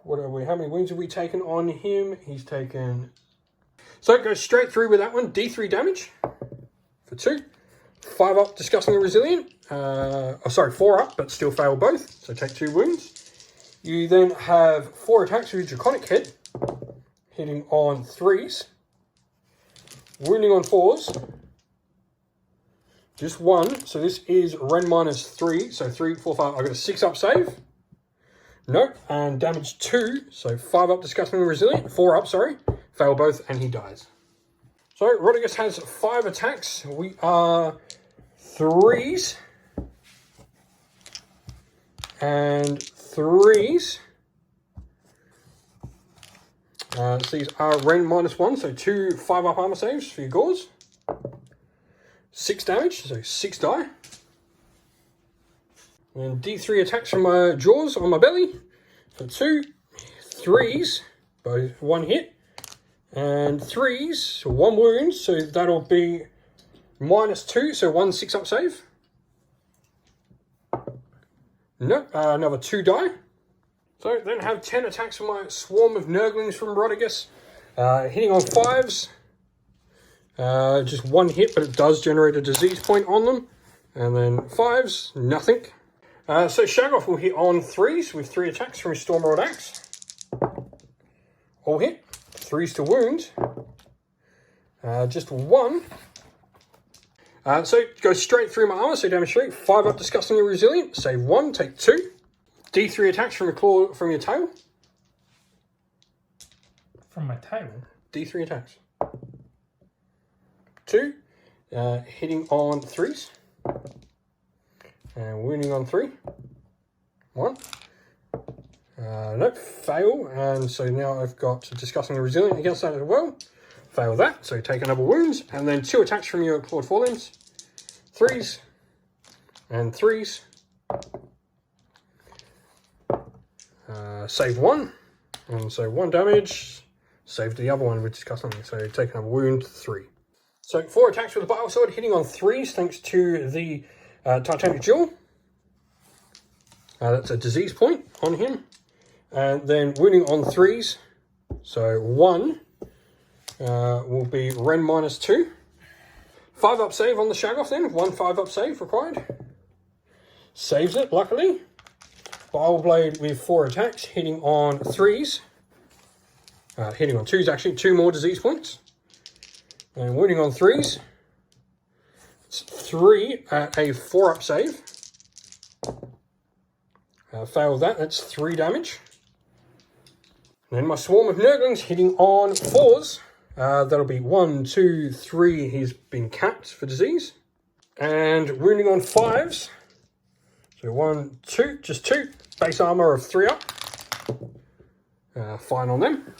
What are we? How many wounds have we taken on him? He's taken... So it goes straight through with that one. D3 damage for 2. 5 up, disgustingly resilient. 4 up, but still fail both. So take 2 wounds. You then have 4 attacks with your Draconic Head, hitting on 3s, wounding on 4s. Just 1. So this is rend minus 3. So 3, 4, 5. I got a 6 up save. Nope, and damage 2, so 5 up, disgustingly resilient, 4 up, sorry, fail both, and he dies. So, Rodigus has 5 attacks. We are 3s, and 3s. So these are rend minus 1, so 2 5 up armor saves for your gores. 6 damage, so 6 die. And D3 attacks from my jaws on my belly. So 2, 3s, both 1 hit. And 3s, so 1 wound. So that'll be minus 2, so 1 6 up save. Nope, another 2 die. So then have 10 attacks from my Swarm of Nurglings from Rodigus. Hitting on 5s. Just 1 hit, but it does generate a disease point on them. And then 5s, nothing. So Shaggoth will hit on 3s with 3 attacks from his Stormrod Axe. All hit. 3s to wound. Just 1. So go straight through my armor, so damage 3. 5 up, disgustingly resilient. Save 1, take 2. D3 attacks from your claw, from your tail. From my tail? D3 attacks. 2. Hitting on 3s. And wounding on 3. 1. Nope, fail. And so now I've got disgustingly resilient against that as well. Fail that, so take another wounds. And then 2 attacks from your clawed forelimbs. 3s. And 3s. Save 1. And so 1 damage. Save the other one with disgustingly. So take another wound, 3. So 4 attacks with the Bile Sword, hitting on 3s thanks to the Titanic Jewel. That's a disease point on him. And then wounding on 3s. So 1 will be rend minus 2. 5 up save on the Shaggoth then. 1 5 up save required. Saves it, luckily. Bile Blade with 4 attacks, hitting on 3s. Hitting on 2s actually, 2 more disease points. And wounding on 3s. 3 at a 4 up save. Failed that, that's 3 damage. And then my Swarm of Nurglings hitting on 4s. That'll be 1, 2, 3. He's been capped for disease. And wounding on 5s. So 1, 2, just 2. Base armor of 3 up. Fine on them.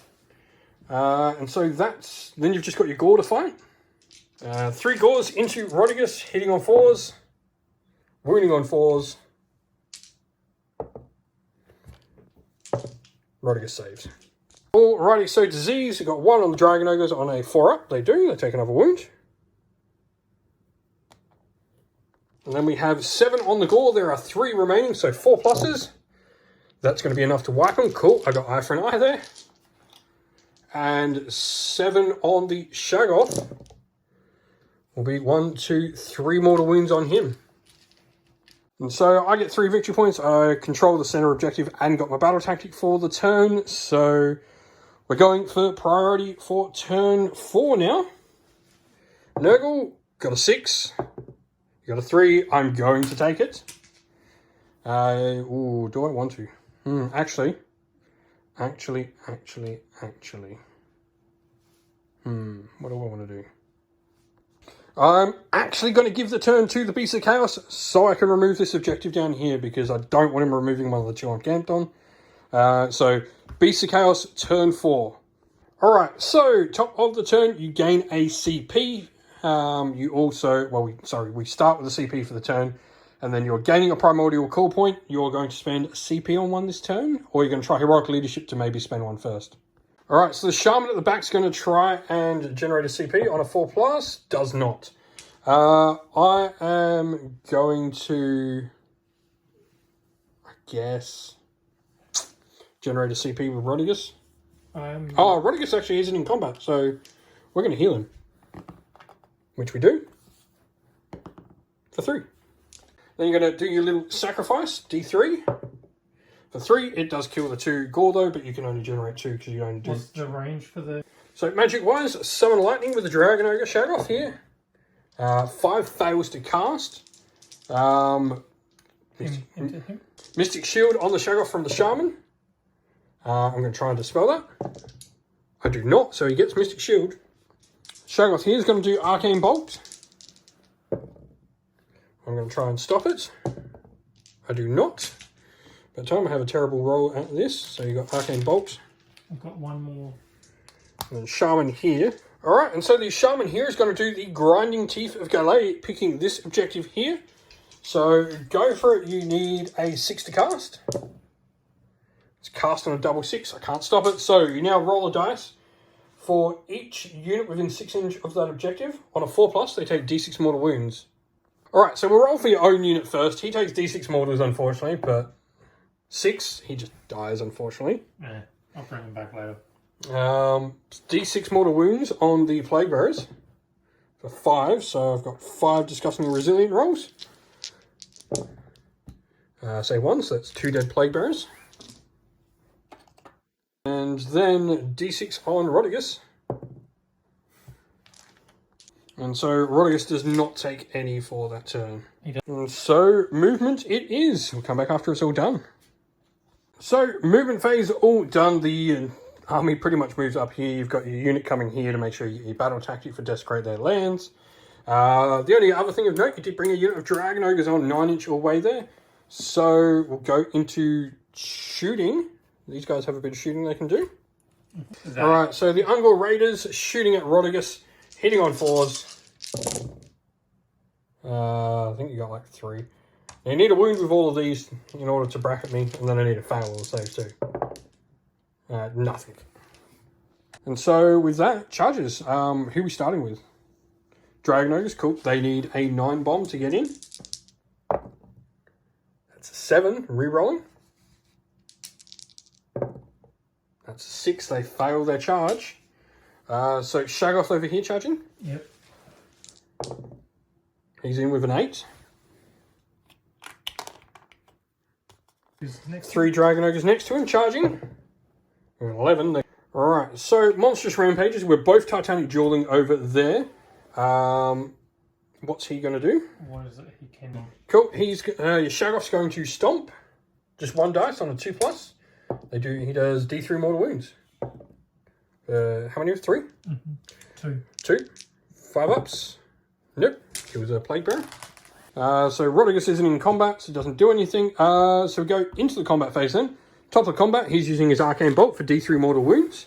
And so then you've just got your Gore to fight. 3 Gores into Rodigus, hitting on 4s, wounding on 4s. Rodigus saves. Alrighty, so disease, we've got 1 on the Dragon Ogres on a 4-up. They take another wound. And then we have 7 on the Gore. There are 3 remaining, so 4 pluses. That's going to be enough to wipe them. Cool, I got eye for an eye there. And 7 on the Shaggoth. Will be 1, 2, 3 mortal wounds on him. And so I get 3 victory points. I control the center objective and got my battle tactic for the turn. So we're going for priority for turn 4 now. Nurgle, got a 6. You got a 3. I'm going to take it. Ooh, do I want to? Actually. What do I want to do? I'm actually going to give the turn to the Beast of Chaos so I can remove this objective down here because I don't want him removing one of the 2 I'm camped on. So, Beast of Chaos, turn 4. Alright, so top of the turn, you gain a CP. You also, we start with a CP for the turn, and then you're gaining a primordial call point. You're going to spend a CP on one this turn, or you're going to try Heroic Leadership to maybe spend one first. Alright, so the Shaman at the back is going to try and generate a CP on a 4+. Does not. I am going to, I guess, generate a CP with Rodigus. Rodigus actually isn't in combat, so we're going to heal him. Which we do. For 3. Then you're going to do your little sacrifice, D3. For 3, it does kill the 2 Gore though, but you can only generate 2 because you only do... What's the range for the... So magic-wise, Summon Lightning with the Dragon Ogre Shaggoth here. 5 fails to cast. Into him? Mystic Shield on the Shaggoth from the Shaman. I'm going to try and dispel that. I do not, so he gets Mystic Shield. Shaggoth here is going to do Arcane Bolt. I'm going to try and stop it. I do not. By the time I have a terrible roll at this, so you got Arcane Bolt. I've got 1 more. And then Shaman here. Alright, and so the Shaman here is going to do the Grinding Teeth of Galay, picking this objective here. So go for it. You need a 6 to cast. It's cast on a double 6. I can't stop it. So you now roll a dice. For each unit within 6 inch of that objective, on a 4+, they take D6 mortal wounds. Alright, so we'll roll for your own unit first. He takes D6 mortals, unfortunately, but 6, he just dies, unfortunately. Yeah, I'll bring him back later. D6 mortal wounds on the Plague Bearers for 5, so I've got 5 disgustingly resilient rolls. Say 1, so that's 2 dead Plague Bearers. And then D6 on Rodigus. And so Rodigus does not take any for that turn. And so movement it is. We'll come back after it's all done. So movement phase all done. The army pretty much moves up here. You've got your unit coming here to make sure you get your battle tactic for desecrate their lands. The only other thing of note, you did bring a unit of Dragon Ogres on 9 inch away there. So we'll go into shooting. These guys have a bit of shooting they can do. Alright, so the Ungor Raiders shooting at Rodigus, hitting on 4s. I think you got like 3. Now you need a wound with all of these in order to bracket me, and then I need a fail on saves too. Nothing. And so with that, charges. Who are we starting with? Dragon Ogres, cool. They need a 9 bomb to get in. That's a 7, re-rolling. That's a 6, they fail their charge. So Shaggoth over here charging. Yep. He's in with an 8. Who's next? 3 Dragon Ogres next to him charging. 11. Alright, so Monstrous Rampages. We're both Titanic dueling over there. What's he going to do? What is it he can... Cool, he's your Shaggoth's going to stomp. Just 1 dice on a 2+. He does D3 mortal wounds. How many? 3? 2. 2. 5 ups. Nope. Kills a Plague Bearer. So Rodigus isn't in combat, so it doesn't do anything. So we go into the combat phase then. Top of combat, he's using his Arcane Bolt for D3 mortal wounds.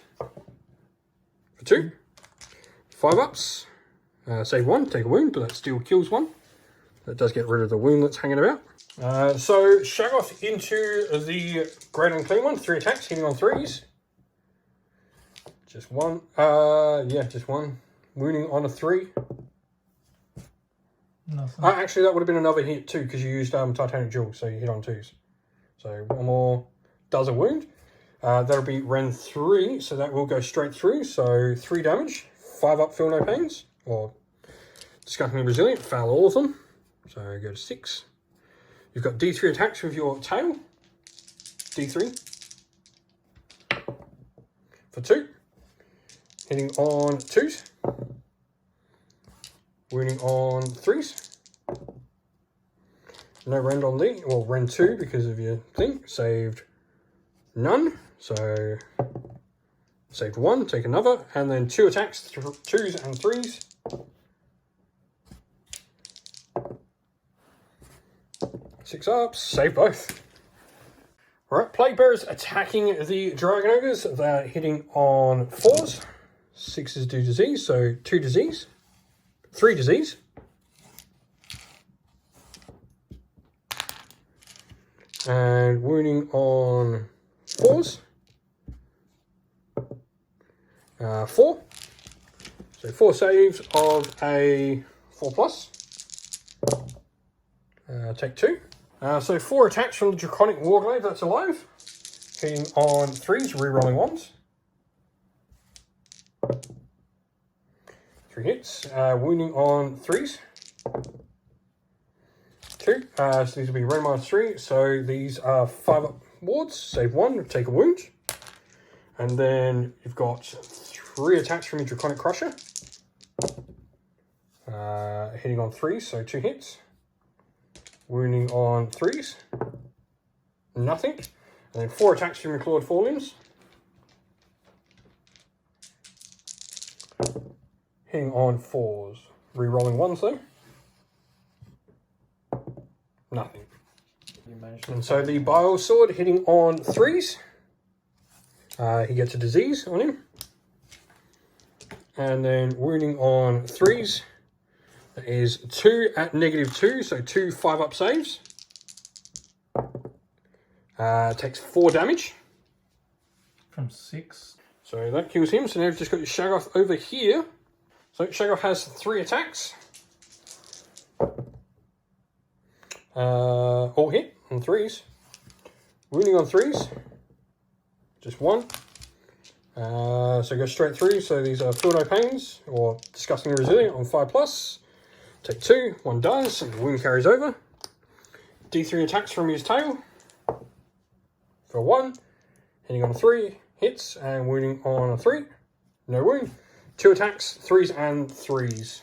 2. 5-ups. Save 1, take a wound, but that still kills 1. That does get rid of the wound that's hanging about. So Shaggoth into the Great Unclean One. 3 attacks, hitting on 3s. Just 1. Yeah, just 1. Wounding on a 3. Nothing. Actually, that would have been another hit too, because you used Titanic Jewel, so you hit on 2s. So 1 more does a wound. That'll be Ren 3, so that will go straight through. So 3 damage, 5 up, feel no pains, or Disgustingly Resilient, fail all of them. So go to 6. You've got D3 attacks with your tail. D3 for 2. Hitting on 2s. Wounding on 3s. No rend on the, well, rend 2 because of your thing. Saved none. So saved 1, take another, and then 2 attacks, 2s and 3s. 6 ups, save both. Alright, Plague Bearers attacking the Dragon Ogres. They're hitting on 4s. 6s do disease, so 2 disease. 3 disease. And wounding on 4s. 4. So 4 saves of a 4+. Take 2. So 4 attacks from the Draconic Warglaive that's alive. Hitting on 3s, rerolling 1s. 3 hits. Wounding on 3s. 2. So these will be Ren -3. So these are 5 up wards. Save 1, take a wound. And then you've got 3 attacks from your Draconic Crusher. Hitting on 3s, so 2 hits. Wounding on 3s. Nothing. And then 4 attacks from your Clawed Forelimbs. Hitting on 4s. Rerolling 1s though. Nothing. And so the Bile Sword hitting on 3s. He gets a disease on him. And then wounding on 3s. That is 2 at -2, so 2 5-up saves. Takes 4 damage. From 6. So that kills him. So now we've just got your Shaggoth over here. So Shaggoth has 3 attacks. All hit on 3s. Wounding on 3s. Just 1. So go straight through. So these are Feel No Pains or Disgustingly Resilient on 5+. Take 2. 1 does, and the wound carries over. D3 attacks from his tail. For 1. Hitting on a 3. Hits and wounding on a 3. No wound. 2 attacks, 3s and 3s.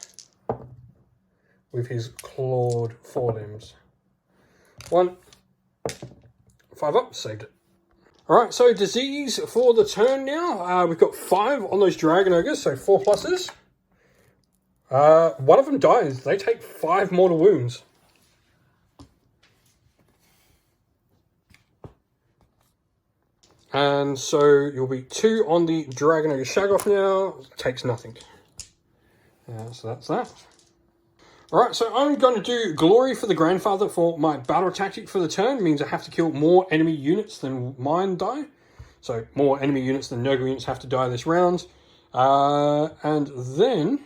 With his Clawed Forelimbs. 1. 5 up, saved it. Alright, so disease for the turn now. We've got 5 on those Dragon Ogres, so 4 pluses. One of them dies. They take 5 mortal wounds. And so you'll be 2 on the Dragon Ogre Shaggoth now. Takes nothing. So that's that. Alright, so I'm going to do Glory for the Grandfather for my battle tactic for the turn. It means I have to kill more enemy units than mine die. So more enemy units than Nurgle units have to die this round. And then...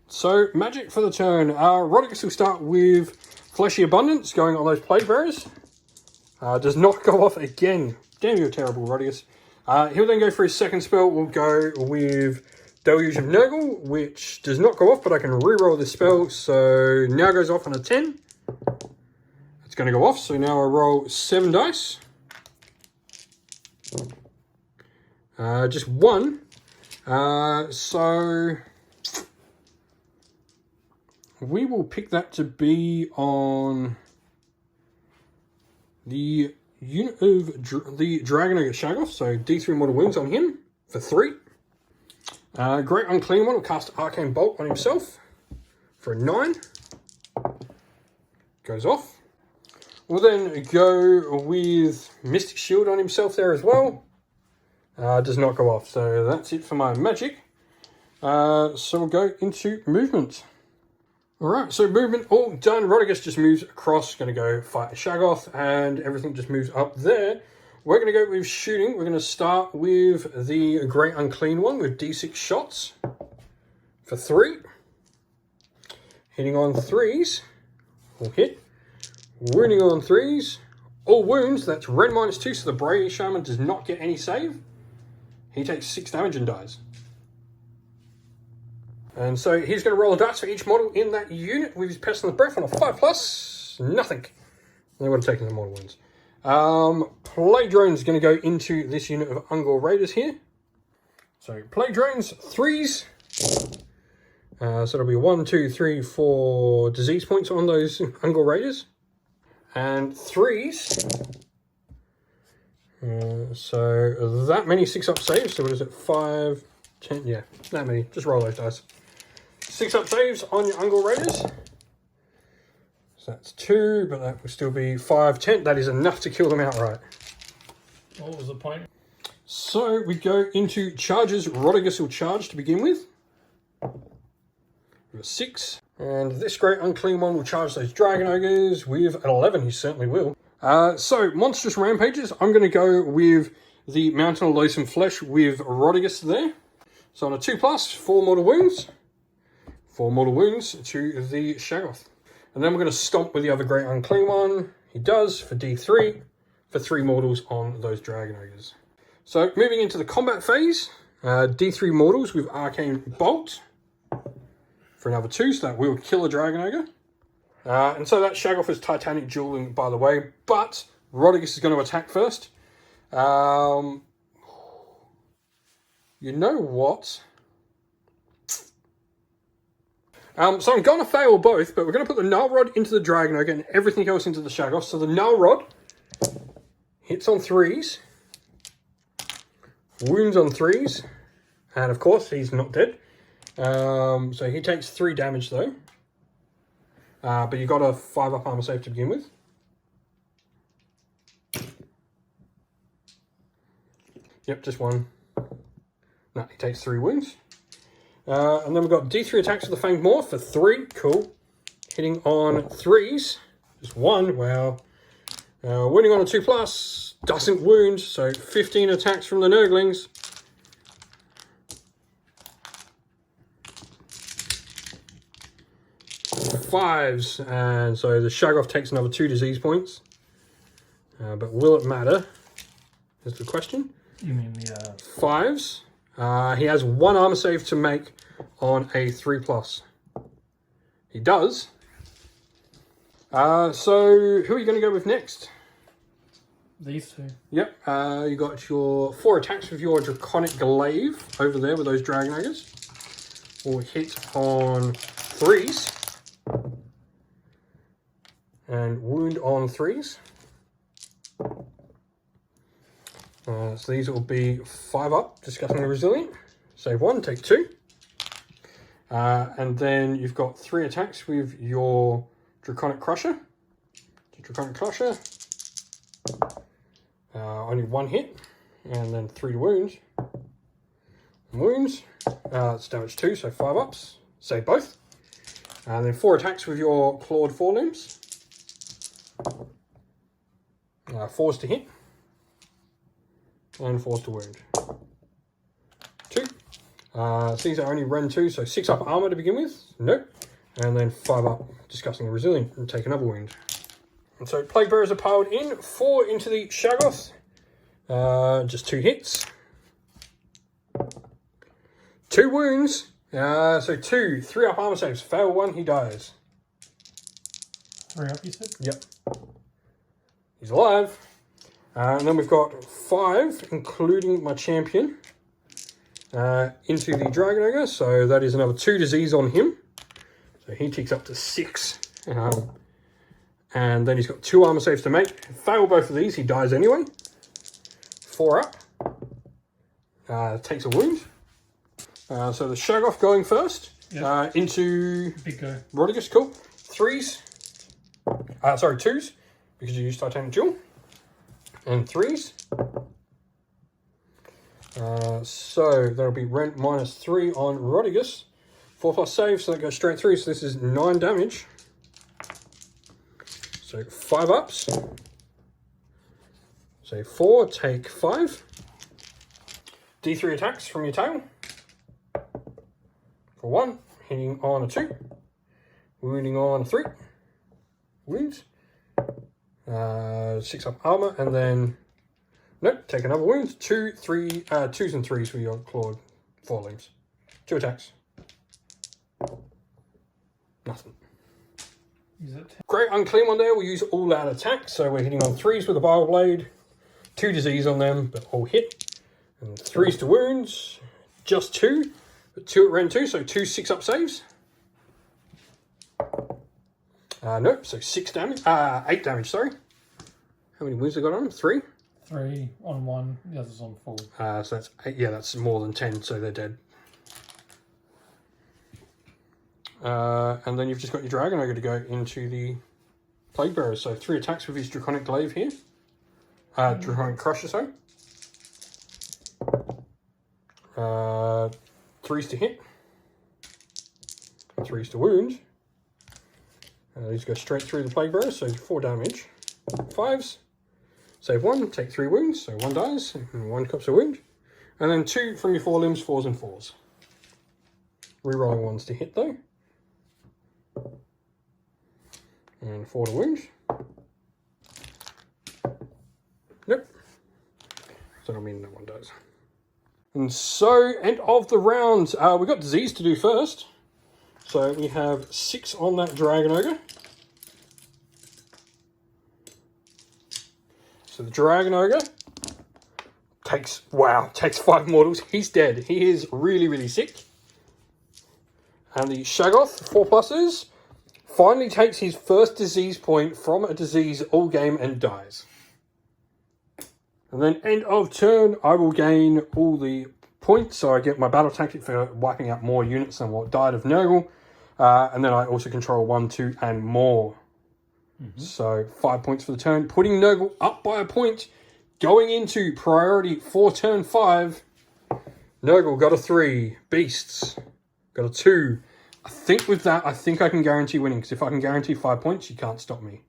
So magic for the turn. Rodriguez will start with Fleshy Abundance going on those Plague Bearers. Does not go off again. Damn, you're terrible, Rodriguez. He'll then go for his second spell. We'll go with Deluge of Nurgle, which does not go off, but I can reroll this spell. So now goes off on a 10. It's going to go off. So now I roll 7 dice. Just 1. So we will pick that to be on the unit of the Dragon Ogre Shaggoth. So D3 mortal wounds on him for 3. Great Unclean One will cast Arcane Bolt on himself for a 9. Goes off. We'll then go with Mystic Shield on himself there as well Does not go off. So that's it for my magic. So we'll go into movement. Alright, so movement all done. Rodigus just moves across, going to go fight a Shaggoth, and everything just moves up there. We're going to go with shooting. We're going to start with the Great Unclean one with D6 shots for 3. Hitting on 3s. Will hit. Wounding on 3s. All wounds, that's red -2, so the Bray Shaman does not get any save. He takes 6 damage and dies. And so he's going to roll a dice for each model in that unit with his Pestilent Breath on a 5+, nothing. They would have taken the mortal wounds. Plague Drone is going to go into this unit of Ungor Raiders here. So Plague Drones, 3s. So it'll be 1, 2, 3, 4 disease points on those Ungor Raiders. And 3s. So that many 6-up saves. So what is it? 5, 10, yeah, that many. Just roll those dice. 6-up saves on your Ungor Raiders. So that's 2, but that will still be 5, 10. That is enough to kill them outright. What was the point? So we go into charges. Rodigus will charge to begin with. With a 6. And this Great Unclean one will charge those Dragon Ogres with an 11. He certainly will. So Monstrous Rampages. I'm going to go with the Mountain of Loathsome Flesh with Rodigus there. So on a 2+, 4 mortal wounds. 4 mortal wounds to the Shaggoth. And then we're going to stomp with the other Great Unclean one. He does for D3, for 3 mortals on those Dragon Ogres. So moving into the combat phase, D3 mortals with Arcane Bolt for another 2, so that will kill a Dragon Ogre. And so that Shaggoth is Titanic Dueling, by the way, but Rodigus is going to attack first. You know what? So I'm going to fail both, but we're going to put the Null Rod into the Dragon Ogre and everything else into the Shaggoth. So the Null Rod hits on 3s, wounds on 3s, and of course he's not dead. So he takes 3 damage though. But you got a 5-up armor save to begin with. Yep, just 1. No, he takes 3 wounds. And then we've got D3 attacks with the Fanged Maw for 3. Cool. Hitting on 3s. Just 1. Wow. Wounding on a 2+. Doesn't wound. So 15 attacks from the Nurglings. Fives. And so the Shaggoth takes another 2 disease points. But will it matter? Is the question. You mean the... 5s. He has 1 armor save to make on a 3+. He does. So who are you going to go with next? These 2. Yep. You got your 4 attacks with your Draconic Glaive over there with those Dragon Ogres. Will hit on 3s. And wound on 3s. So these will be 5-up, Disgustingly Resilient. Save 1, take 2. And then you've got 3 attacks with your Draconic Crusher. Draconic Crusher. Only 1 hit. And then 3 wounds. Wounds. It's damage 2, so 5-ups. Save both. And then 4 attacks with your Clawed Forelimbs. 4s to hit. And 4s to wound. 2. So these are only Ren 2, so 6-up armor to begin with. Nope. And then 5-up Disgustingly Resilient and take another wound. And so Plague Bearers are piled in. 4 into the Shaggoth. Just 2 hits. 2 wounds. So 2 3-up armor saves. Fail 1, he dies. 3-up, you said? Yep. He's alive. And then we've got 5, including my champion, into the Dragon Ogre. So that is another 2 disease on him. So he ticks up to 6. And then he's got 2 armor saves to make. Fail both of these, he dies anyway. 4 up. Takes a wound. So the Shaggoth going first. Yep. Into Big go. Rodigus, cool. 3s. Sorry, 2s, because you used Titanic Duel. And 3s. So that'll be rent -3 on Rodigus. 4+ save, so that goes straight through. So this is 9 damage. So 5 ups. So 4, take 5. D3 attacks from your tail. For 1, hitting on a 2. Wounding on a 3. Wounds. 6 up armor, and then nope, take another wound. 2, 3, 2s and 3s for your clawed forelimbs. 2 attacks. Nothing. Great unclean one there. We'll use all out attack. So we're hitting on 3s with a bile blade. 2 disease on them, but all hit. And 3s to wounds. Just 2. But 2 at rend 2, so 2 6-up saves. Nope, so 6 damage. 8 damage, sorry. How many wounds have I got on them? 3? 3 on 1, the other's on 4. So that's 8. Yeah, that's more than 10, so they're dead. And then you've just got your dragon ogre to go into the plague bearer. So 3 attacks with his draconic glaive here. Draconic crusher, sorry. 3s to hit. 3s to wound. These go straight through the plague bearer, so 4 damage. 5s. Save 1, take 3 wounds, so 1 dies, and 1 cops a wound. And then 2 from your forelimbs, 4s and 4s. Rerolling 1s to hit though. And 4 to wound. Nope. So I mean that 1 dies. And so, end of the round. We've got disease to do first. So we have 6 on that dragon ogre. So the dragon ogre takes 5 mortals. He's dead. He is really, really sick. And the Shaggoth, 4 pluses, finally takes his first disease point from a disease all game and dies. And then end of turn, I will gain all the points. So I get my battle tactic for wiping out more units than what died of Nurgle. And then I also control 1, 2, and more. So 5 points for the turn, putting Nurgle up by a point. Going into priority for turn 5. Nurgle got a 3. Beasts got a 2. I think with that, I think I can guarantee winning. Because if I can guarantee 5 points, you can't stop me.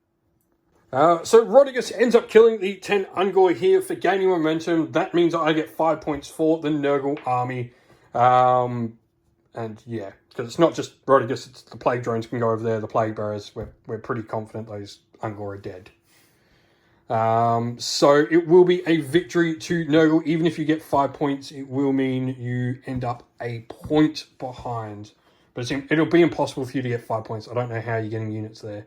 So Rodigus ends up killing the 10 Ungor here for gaining momentum. That means I get 5 points for the Nurgle army. And yeah, because it's not just Rodigus, it's the plague drones can go over there, the plague bearers. We're pretty confident those Ungor are dead. So it will be a victory to Nurgle. Even if you get 5 points, it will mean you end up a point behind. But it'll be impossible for you to get 5 points. I don't know how you're getting units there.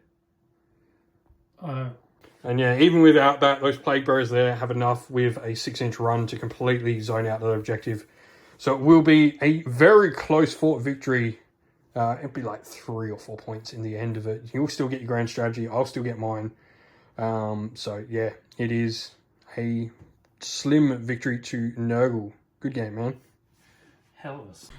And yeah, even without that, those plague bearers there have enough with a 6-inch run to completely zone out their objective. So it will be a very close fought victory. It'll be like 3 or 4 points in the end of it. You'll still get your grand strategy. I'll still get mine. So yeah, it is a slim victory to Nurgle. Good game, man.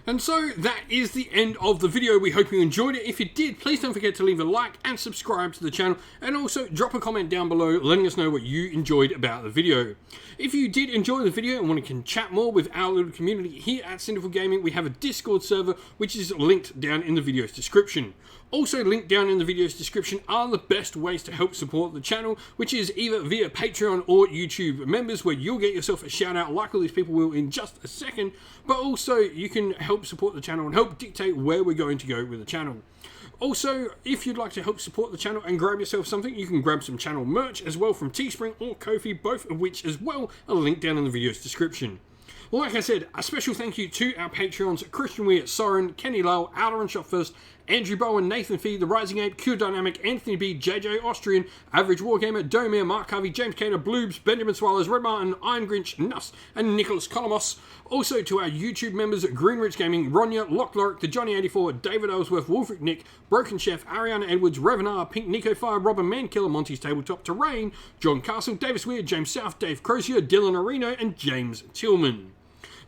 And so that is the end of the video. We hope you enjoyed it. If you did, please don't forget to leave a like and subscribe to the channel, and also drop a comment down below letting us know what you enjoyed about the video. If you did enjoy the video and want to chat more with our little community here at Sinful Gaming, we have a Discord server which is linked down in the video's description. Also linked down in the video's description are the best ways to help support the channel, which is either via Patreon or YouTube members, where you'll get yourself a shout out like all these people will in just a second, but also you can help support the channel and help dictate where we're going to go with the channel. Also, if you'd like to help support the channel and grab yourself something, you can grab some channel merch as well from Teespring or Ko-fi, both of which as well are linked down in the video's description. Like I said, a special thank you to our Patreons, Christian Weir, Soren, Kenny Lowell, Outer Shot First, Andrew Bowen, Nathan Fee, The Rising Ape, Q Dynamic, Anthony B, JJ Austrian, Average Wargamer, Domir, Mark Harvey, James Cater, Bloobs, Benjamin Swallows, Red Martin, Iron Grinch, Nuss, and Nicholas Colomos. Also to our YouTube members, Greenridge Gaming, Ronya, Lock Lorick, The Johnny84, David Ellsworth, Wolfric Nick, Broken Chef, Ariana Edwards, Revenar, Pink Nico Fire, Robin Mankiller, Monty's Tabletop Terrain, John Castle, Davis Weir, James South, Dave Crozier, Dylan Areno, and James Tillman.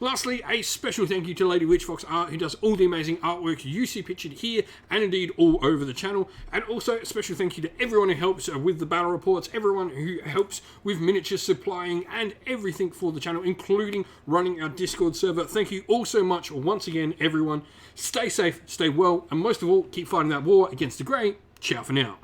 Lastly, a special thank you to Lady Witchfox Art, who does all the amazing artwork you see pictured here and indeed all over the channel. And also a special thank you to everyone who helps with the battle reports, everyone who helps with miniature supplying and everything for the channel, including running our Discord server. Thank you all so much once again, everyone. Stay safe, stay well, and most of all, keep fighting that war against the Grey. Ciao for now.